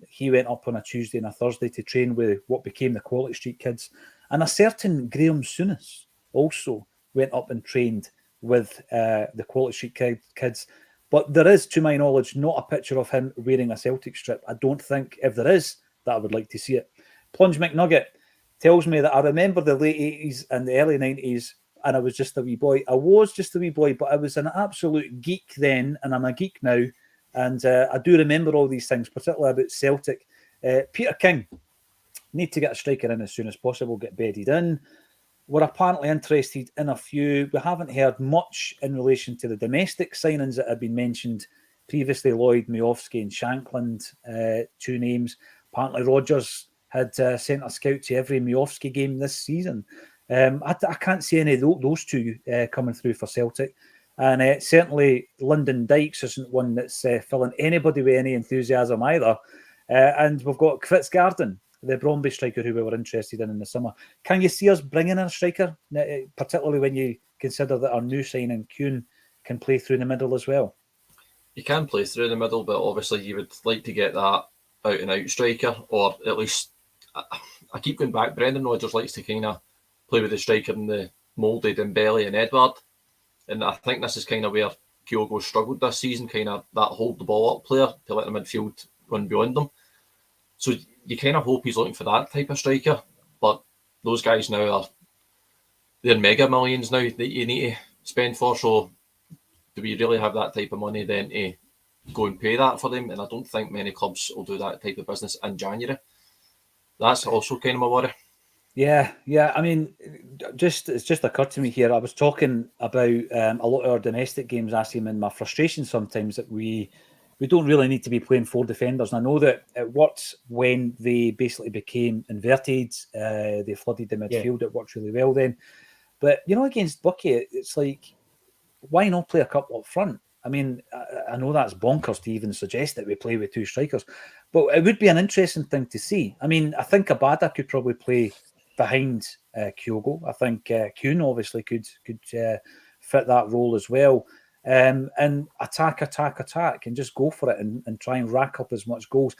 He went up on a Tuesday and a Thursday to train with what became the Quality Street kids, and a certain Graham Souness also went up and trained with the Quality Street kids. But there is, to my knowledge, not a picture of him wearing a Celtic strip. I don't think, if there is, that I would like to see it. Plunge McNugget tells me that I remember the late 80s and the early 90s, and I was just a wee boy. I was just a wee boy, but I was an absolute geek then, and I'm a geek now. And I do remember all these things, particularly about Celtic. Peter King, need to get a striker in as soon as possible, get bedded in. We're apparently interested in a few. We haven't heard much in relation to the domestic signings that have been mentioned previously. Lloyd, Miofsky and Shankland, 2 names. Apparently Rodgers had sent a scout to every Miofsky game this season. I can't see any of those 2 coming through for Celtic. And certainly Lyndon Dykes isn't one that's filling anybody with any enthusiasm either. And we've got Kritzgarden, the Bromby striker who we were interested in the summer. Can you see us bringing in a striker, particularly when you consider that our new signing, Kuhn, can play through the middle as well? He can play through the middle, but obviously you would like to get that out-and-out striker, or at least, I keep going back, Brendan Rodgers likes to kind of play with the striker in the mould of Dembele and Edward. And I think this is kind of where Kyogo struggled this season, kind of that hold the ball up player to let the midfield run beyond them. So you kind of hope he's looking for that type of striker. But those guys now they're mega millions now that you need to spend for. So do we really have that type of money then to go and pay that for them? And I don't think many clubs will do that type of business in January. That's also kind of my worry. Yeah. I mean, it's just occurred to me here. I was talking about a lot of our domestic games, Acsom, and my frustration sometimes that we don't really need to be playing 4 defenders. And I know that it worked when they basically became inverted. They flooded the midfield. It worked really well then. But, against Bucky, it's like, why not play a couple up front? I mean, I know that's bonkers to even suggest that we play with 2 strikers, but it would be an interesting thing to see. I mean, I think Abada could probably play behind Kyogo. I think Kuhn obviously could fit that role as well. And attack, and just go for it and try and rack up as much goals.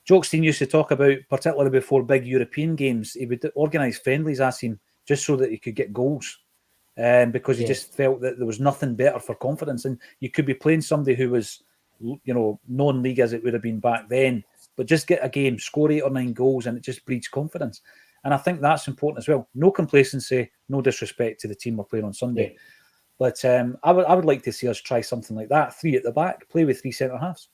Jokestein used to talk about, particularly before big European games, he would organise friendlies, Acsom, just so that he could get goals. Because he just felt that there was nothing better for confidence. And you could be playing somebody who was, non-league as it would have been back then, but just get a game, score 8 or 9 goals, and it just breeds confidence. And I think that's important as well. No complacency, no disrespect to the team we're playing on Sunday. Yeah. But I would like to see us try something like that. 3 at the back, play with 3 centre-halves.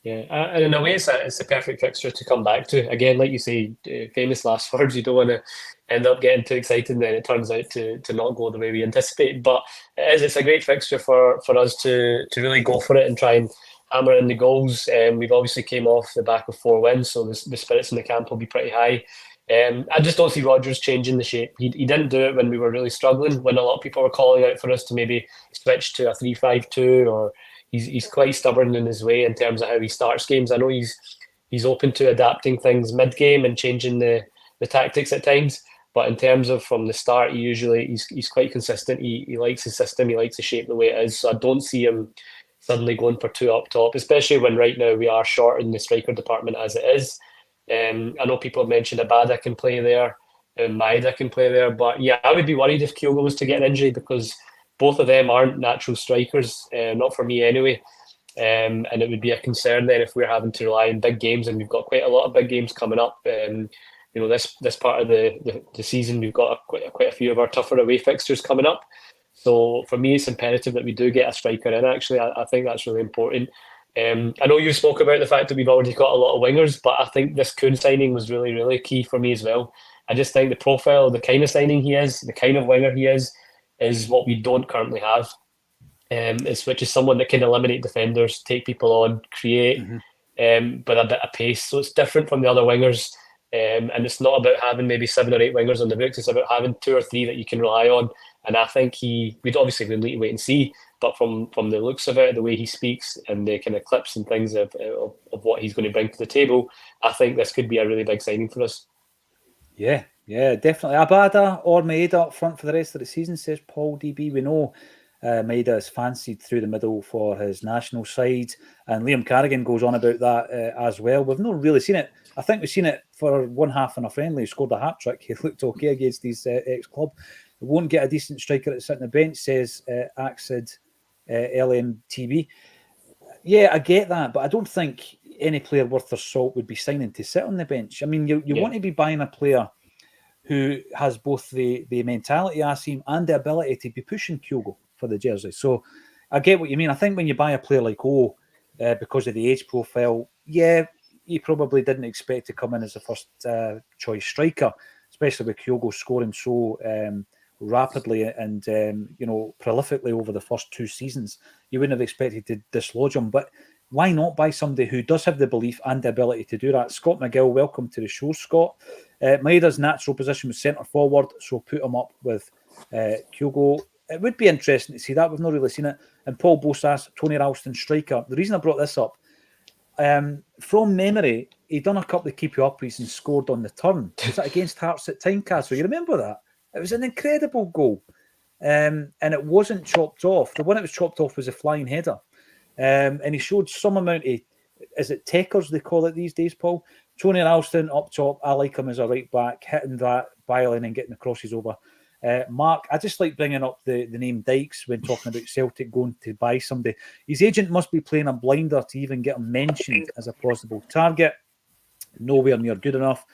Yeah, and in a way, it's the perfect fixture to come back to. Again, like you say, famous last words, you don't want to end up getting too excited and then it turns out to not go the way we anticipate. But it's a great fixture for us to really go for it and try and hammer in the goals. We've obviously came off the back of 4 wins, so the spirits in the camp will be pretty high. I just don't see Rodgers changing the shape. He didn't do it when we were really struggling, when a lot of people were calling out for us to maybe switch to a 3-5-2, or he's quite stubborn in his way in terms of how he starts games. I know he's open to adapting things mid-game and changing the tactics at times, but in terms of from the start, he's quite consistent. He likes his system, he likes the shape the way it is. So I don't see him suddenly going for 2 up top, especially when right now we are short in the striker department as it is. I know people have mentioned Abada can play there, and Maeda can play there, but yeah, I would be worried if Kyogo was to get an injury, because both of them aren't natural strikers, not for me anyway. And it would be a concern then if we're having to rely on big games, and we've got quite a lot of big games coming up. This part of the season, we've got quite a few of our tougher away fixtures coming up. So for me, it's imperative that we do get a striker in. Actually, I think that's really important. I know you spoke about the fact that we've already got a lot of wingers, but I think this Kuhn signing was really, really key for me as well. I just think the profile, the kind of signing he is, the kind of winger he is what we don't currently have. Which is someone that can eliminate defenders, take people on, create, but a bit of pace. So it's different from the other wingers. And it's not about having maybe 7 or 8 wingers on the books. It's about having 2 or 3 that you can rely on. And I think we'd obviously need to wait and see. But from the looks of it, the way he speaks and the kind of clips and things of what he's going to bring to the table, I think this could be a really big signing for us. Yeah, definitely. Abada or Maeda up front for the rest of the season, says Paul DB. We know Maeda is fancied through the middle for his national side, and Liam Carrigan goes on about that as well. We've not really seen it. I think we've seen it for one half in a friendly. He scored a hat-trick. He looked okay against his ex-club. We won't get a decent striker to sit on the bench, says Acsid LMTV. Yeah, I get that, but I don't think any player worth their salt would be signing to sit on the bench. I mean, you want to be buying a player who has both the mentality, Acsom, and the ability to be pushing Kyogo for the jersey. So I get what you mean. I think when you buy a player like because of the age profile, yeah, you probably didn't expect to come in as a first choice striker, especially with Kyogo scoring so rapidly and prolifically over the first 2 seasons. You wouldn't have expected to dislodge him, but why not buy somebody who does have the belief and the ability to do that? Scott McGill, welcome to the show, Scott. Maeda's natural position was centre forward, so put him up with Kyogo. it would be interesting to see that. We've not really seen it. And Paul Bose asked, Tony Ralston, striker. The reason I brought this up, from memory, he done a couple of keep-you-uppies and scored on the turn. Was that against Hearts at Tynecastle? You remember that? It was an incredible goal. And it wasn't chopped off. The one that was chopped off was a flying header. And he showed some amount of, is it techers they call it these days, Paul? Tony Ralston up top, I like him as a right back, hitting that byline and getting the crosses over. Mark, I just like bringing up the name Dykes when talking about Celtic going to buy somebody. His agent must be playing a blinder to even get him mentioned as a possible target. Nowhere near good enough.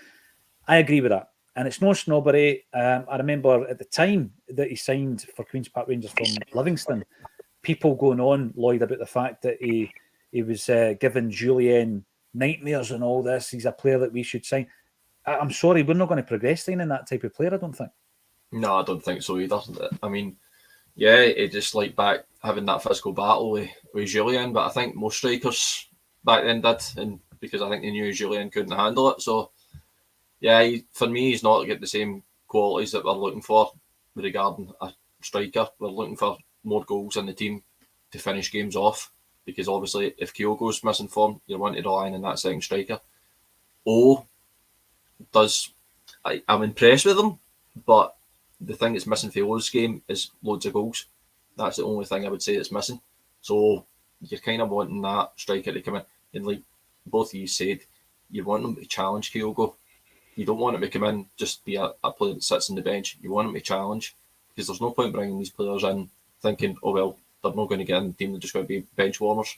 I agree with that. And it's no snobbery. I remember at the time that he signed for Queen's Park Rangers from Livingston, people going on, Lloyd, about the fact that he was giving Julien nightmares and all this. He's a player that we should sign. I'm sorry, we're not going to progress signing that type of player, I don't think. No, I don't think so either. I mean, yeah, it just like back having that physical battle with Julien, but I think most strikers back then did, and because I think they knew Julien couldn't handle it. So, yeah, for me, he's not got the same qualities that we're looking for regarding a striker. We're looking for more goals in the team to finish games off, because obviously if Kyogo's missing form, you want to rely on that second striker. I'm impressed with him, but the thing that's missing for O's game is loads of goals. That's the only thing I would say that's missing. So you're kind of wanting that striker to come in, and like both of you said, you want him to challenge Kyogo. You don't want him to come in just be a player that sits on the bench. You want him to challenge, because there's no point bringing these players in thinking, oh well, they're not going to get in the team, they're just going to be bench warmers.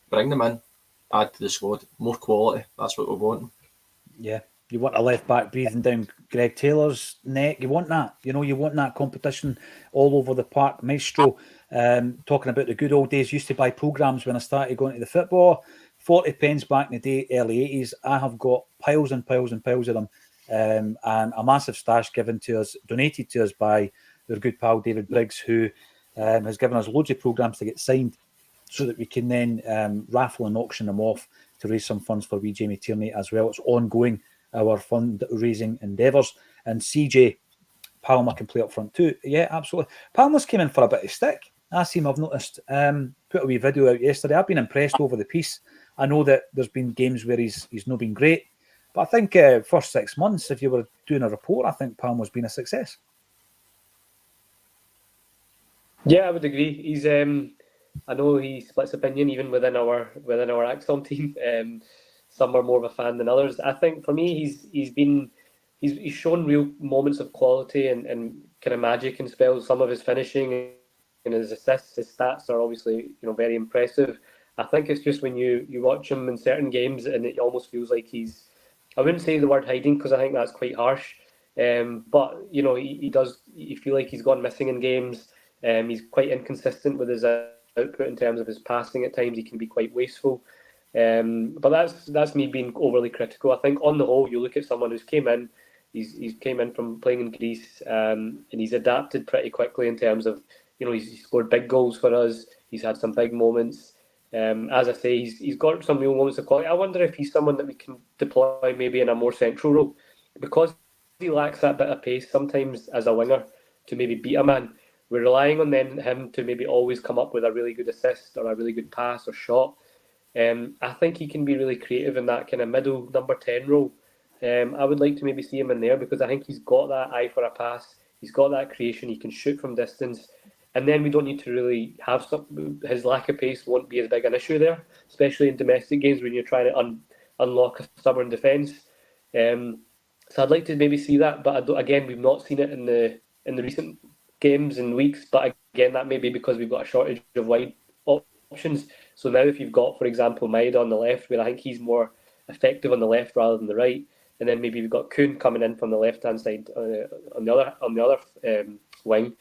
Bring them in, add to the squad, more quality. That's what we're wanting. Yeah. You want a left back breathing down Greg Taylor's neck. You want that. You want that competition all over the park. Maestro, talking about the good old days, used to buy programmes when I started going to the football. 40 pence back in the day, early 80s. I have got piles and piles and piles of them. And a massive stash given to us, donated to us by their good pal David Briggs, who has given us loads of programmes to get signed so that we can then raffle and auction them off to raise some funds for wee Jamie Tierney as well. It's ongoing, our fundraising endeavours. And CJ Palmer can play up front too. Yeah, absolutely. Palmer's came in for a bit of stick. Acsom, I've noticed, put a wee video out yesterday. I've been impressed over the piece. I know that there's been games where he's not been great, but I think first 6 months, if you were doing a report, I think Palmer's been a success. Yeah, I would agree. He's I know he splits opinion even within our Acsom team. Some are more of a fan than others. I think for me, he's shown real moments of quality and kind of magic in spells. Some of his finishing and his assists, his stats are obviously very impressive. I think it's just when you watch him in certain games and it almost feels like he's, I wouldn't say the word hiding because I think that's quite harsh, but you feel like he's gone missing in games. He's quite inconsistent with his output in terms of his passing. At times he can be quite wasteful. But that's me being overly critical. I think on the whole, you look at someone who's came in, he's came in from playing in Greece, and he's adapted pretty quickly in terms of, he's scored big goals for us. He's had some big moments. As I say, he's got some real moments of quality. I wonder if he's someone that we can deploy maybe in a more central role, because he lacks that bit of pace sometimes as a winger to maybe beat a man. We're relying on him to maybe always come up with a really good assist or a really good pass or shot. I think he can be really creative in that kind of middle number 10 role. I would like to maybe see him in there because I think he's got that eye for a pass. He's got that creation. He can shoot from distance. And then we don't need to really have his lack of pace won't be as big an issue there, especially in domestic games when you're trying to unlock a stubborn defence. So I'd like to maybe see that, but again, we've not seen it in the recent games and weeks. But again, that may be because we've got a shortage of wide options. So now if you've got, for example, Maeda on the left, where I think he's more effective on the left rather than the right, and then maybe we've got Kuhn coming in from the left-hand side on the other wing,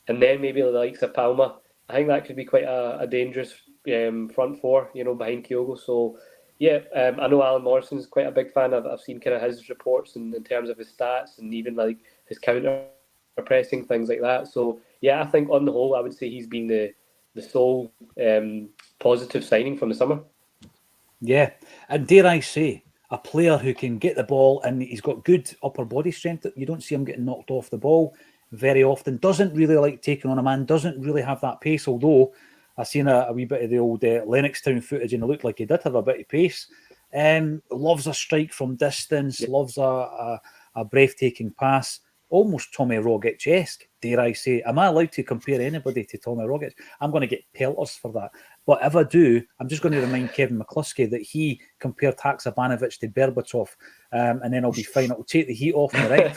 and then maybe the likes of Palma. I think that could be quite a dangerous front four, behind Kyogo. So yeah, I know Alan Morrison's quite a big fan. I've seen kind of his reports in terms of his stats and even like his counter pressing, things like that. So yeah, I think on the whole, I would say he's been the sole positive signing from the summer. Yeah, and dare I say, a player who can get the ball and he's got good upper body strength. You don't see him getting knocked off the ball. very often. Doesn't really like taking on a man. Doesn't really have that pace. Although I seen a wee bit of the old Lennoxtown footage, and it looked like he did have a bit of pace. Loves a strike from distance. Yeah. Loves a breathtaking pass. Almost Tommy Rogic-esque, dare I say. Am I allowed to compare anybody to Tommy Rogic? I'm going to get pelters for that. But if I do, I'm just going to remind Kevin McCluskey that he compared Haksabanovic to Berbatov, and then I'll be fine. It'll take the heat off me, right?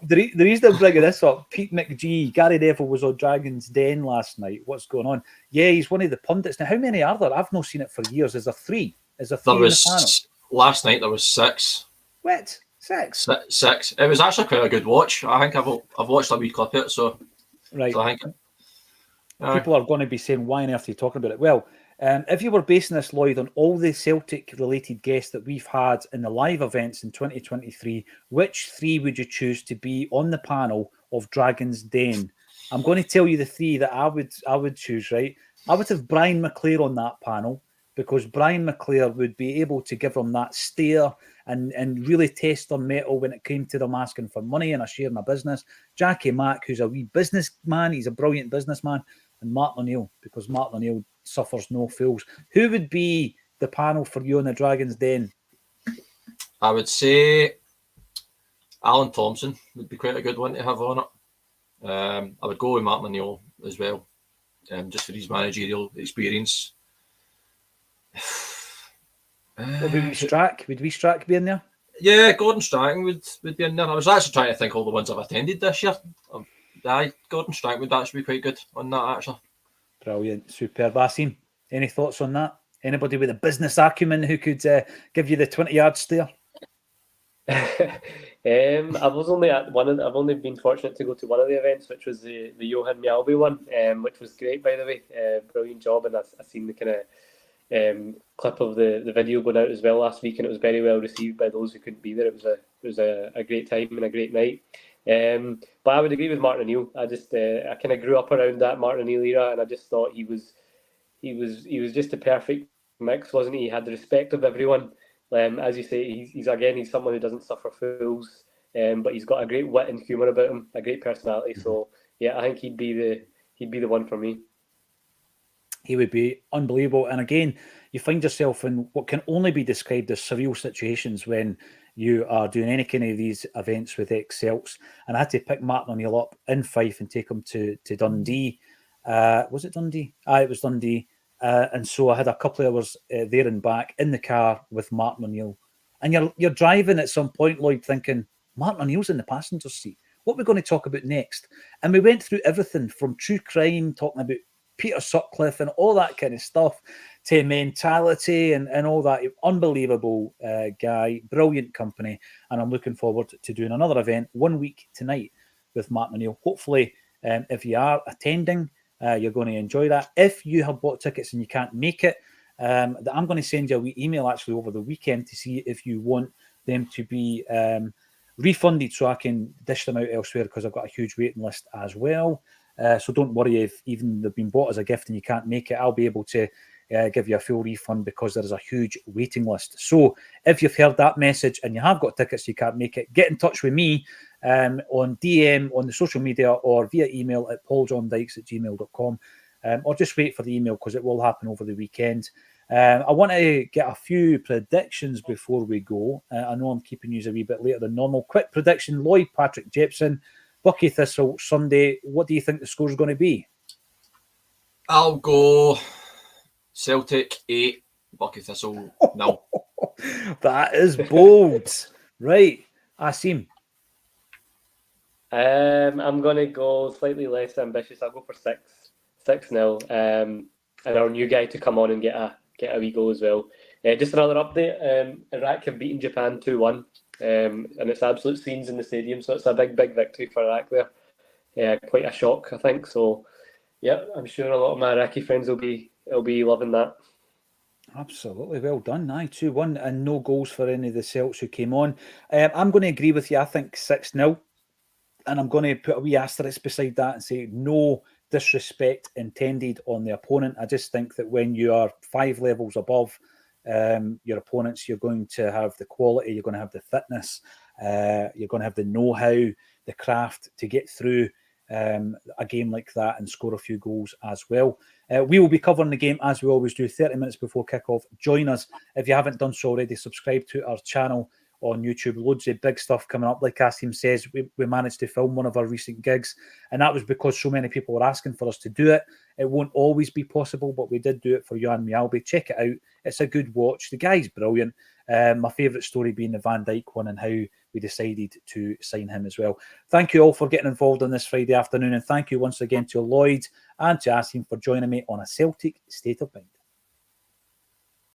The reason I'm bringing this up, Pete McGee, Gary Neville was on Dragon's Den last night. What's going on? Yeah, he's one of the pundits. Now, how many are there? I've not seen it for years. Is there three? Is there three in the panel? Last night there was 6. What? 6? 6. It was actually quite a good watch. I think I've watched a wee clip of it, so right. So I think people are going to be saying, why on earth are you talking about it? Well, if you were basing this, Lloyd, on all the Celtic-related guests that we've had in the live events in 2023, which 3 would you choose to be on the panel of Dragon's Den? I'm going to tell you the 3 that I would choose, right? I would have Brian McClare on that panel, because Brian McClare would be able to give them that stare and really test their mettle when it came to them asking for money and a share in a business. Jackie Mack, who's a wee businessman, he's a brilliant businessman, and Martin O'Neill, because Martin O'Neill suffers no fools. Who would be the panel for you in the Dragon's Den? I would say Alan Thompson would be quite a good one to have on it. I would go with Martin O'Neill as well, just for his managerial experience. Would we Strack? Would we Strack be in there? Yeah, Gordon Strachan would be in there. I was actually trying to think all the ones I've attended this year. Gordon Strachan would actually be quite good on that, actually. Brilliant, superb. Asim, any thoughts on that? Anybody with a business acumen who could give you the 20-yard stare? I've only been fortunate to go to one of the events, which was the Johan Mjalby one, which was great, by the way. Brilliant job, and I've seen the kind of clip of the video going out as well last week, and it was very well received by those who couldn't be there. It was a great time and a great night. But I would agree with Martin O'Neill. I kind of grew up around that Martin O'Neill era, and I just thought he was just a perfect mix, wasn't he? He had the respect of everyone. As you say, he's someone who doesn't suffer fools, but he's got a great wit and humour about him, a great personality. So yeah, I think he'd be the one for me. He would be unbelievable. And again, you find yourself in what can only be described as surreal situations when you are doing any kind of these events with ex-Celts. And I had to pick Martin O'Neill up in Fife and take him to Dundee. Was it Dundee? It was Dundee. And so I had a couple of hours there and back in the car with Martin O'Neill. And you're driving at some point, Lloyd, thinking, Martin O'Neill's in the passenger seat. What are we going to talk about next? And we went through everything from true crime, talking about Peter Sutcliffe and all that kind of stuff, to mentality and all that. Unbelievable guy, brilliant company. And I'm looking forward to doing another event 1 week tonight with Martin O'Neill. Hopefully, if you are attending, you're going to enjoy that. If you have bought tickets and you can't make it, I'm going to send you a wee email actually over the weekend to see if you want them to be refunded so I can dish them out elsewhere, because I've got a huge waiting list as well. So don't worry if even they've been bought as a gift and you can't make it. I'll be able to give you a full refund because there is a huge waiting list. So if you've heard that message and you have got tickets, you can't make it, get in touch with me on DM, on the social media, or via email at pauljohndykes@gmail.com, or just wait for the email because it will happen over the weekend. I want to get a few predictions before we go. I know I'm keeping you a wee bit later than normal. Quick prediction: Lloyd Patrick Jepson, Bucky Thistle, Sunday. What do you think the score is going to be? I'll go Celtic 8, Bucky Thistle 0. That is bold. Right, Asim. I'm going to go slightly less ambitious. I'll go for 6-0. And our new guy to come on and get a wee goal as well. Just another update. Iraq have beaten Japan 2-1. And it's absolute scenes in the stadium, so it's a big victory for Iraq there. Quite a shock, I think. So, yeah, I'm sure a lot of my Iraqi friends will be loving that. Absolutely, well done. 2-1, and no goals for any of the Celts who came on. I'm going to agree with you. I think 6-0, and I'm going to put a wee asterisk beside that and say no disrespect intended on the opponent. I just think that when you are 5 levels above your opponents. You're going to have the quality, you're going to have the fitness, you're going to have the know-how, the craft to get through a game like that and score a few goals as well. We will be covering the game as we always do 30 minutes before kickoff. Join us if you haven't done so already. Subscribe to our channel on YouTube. Loads of big stuff coming up. Like Acsom says, we managed to film one of our recent gigs, and that was because so many people were asking for us to do it. It won't always be possible, but we did do it for Jan Mialbi. Check it out. It's a good watch. The guy's brilliant. My favourite story being the Van Dijk one and how we decided to sign him as well. Thank you all for getting involved on this Friday afternoon, and thank you once again to Lloyd and to Acsom for joining me on A Celtic State of Mind.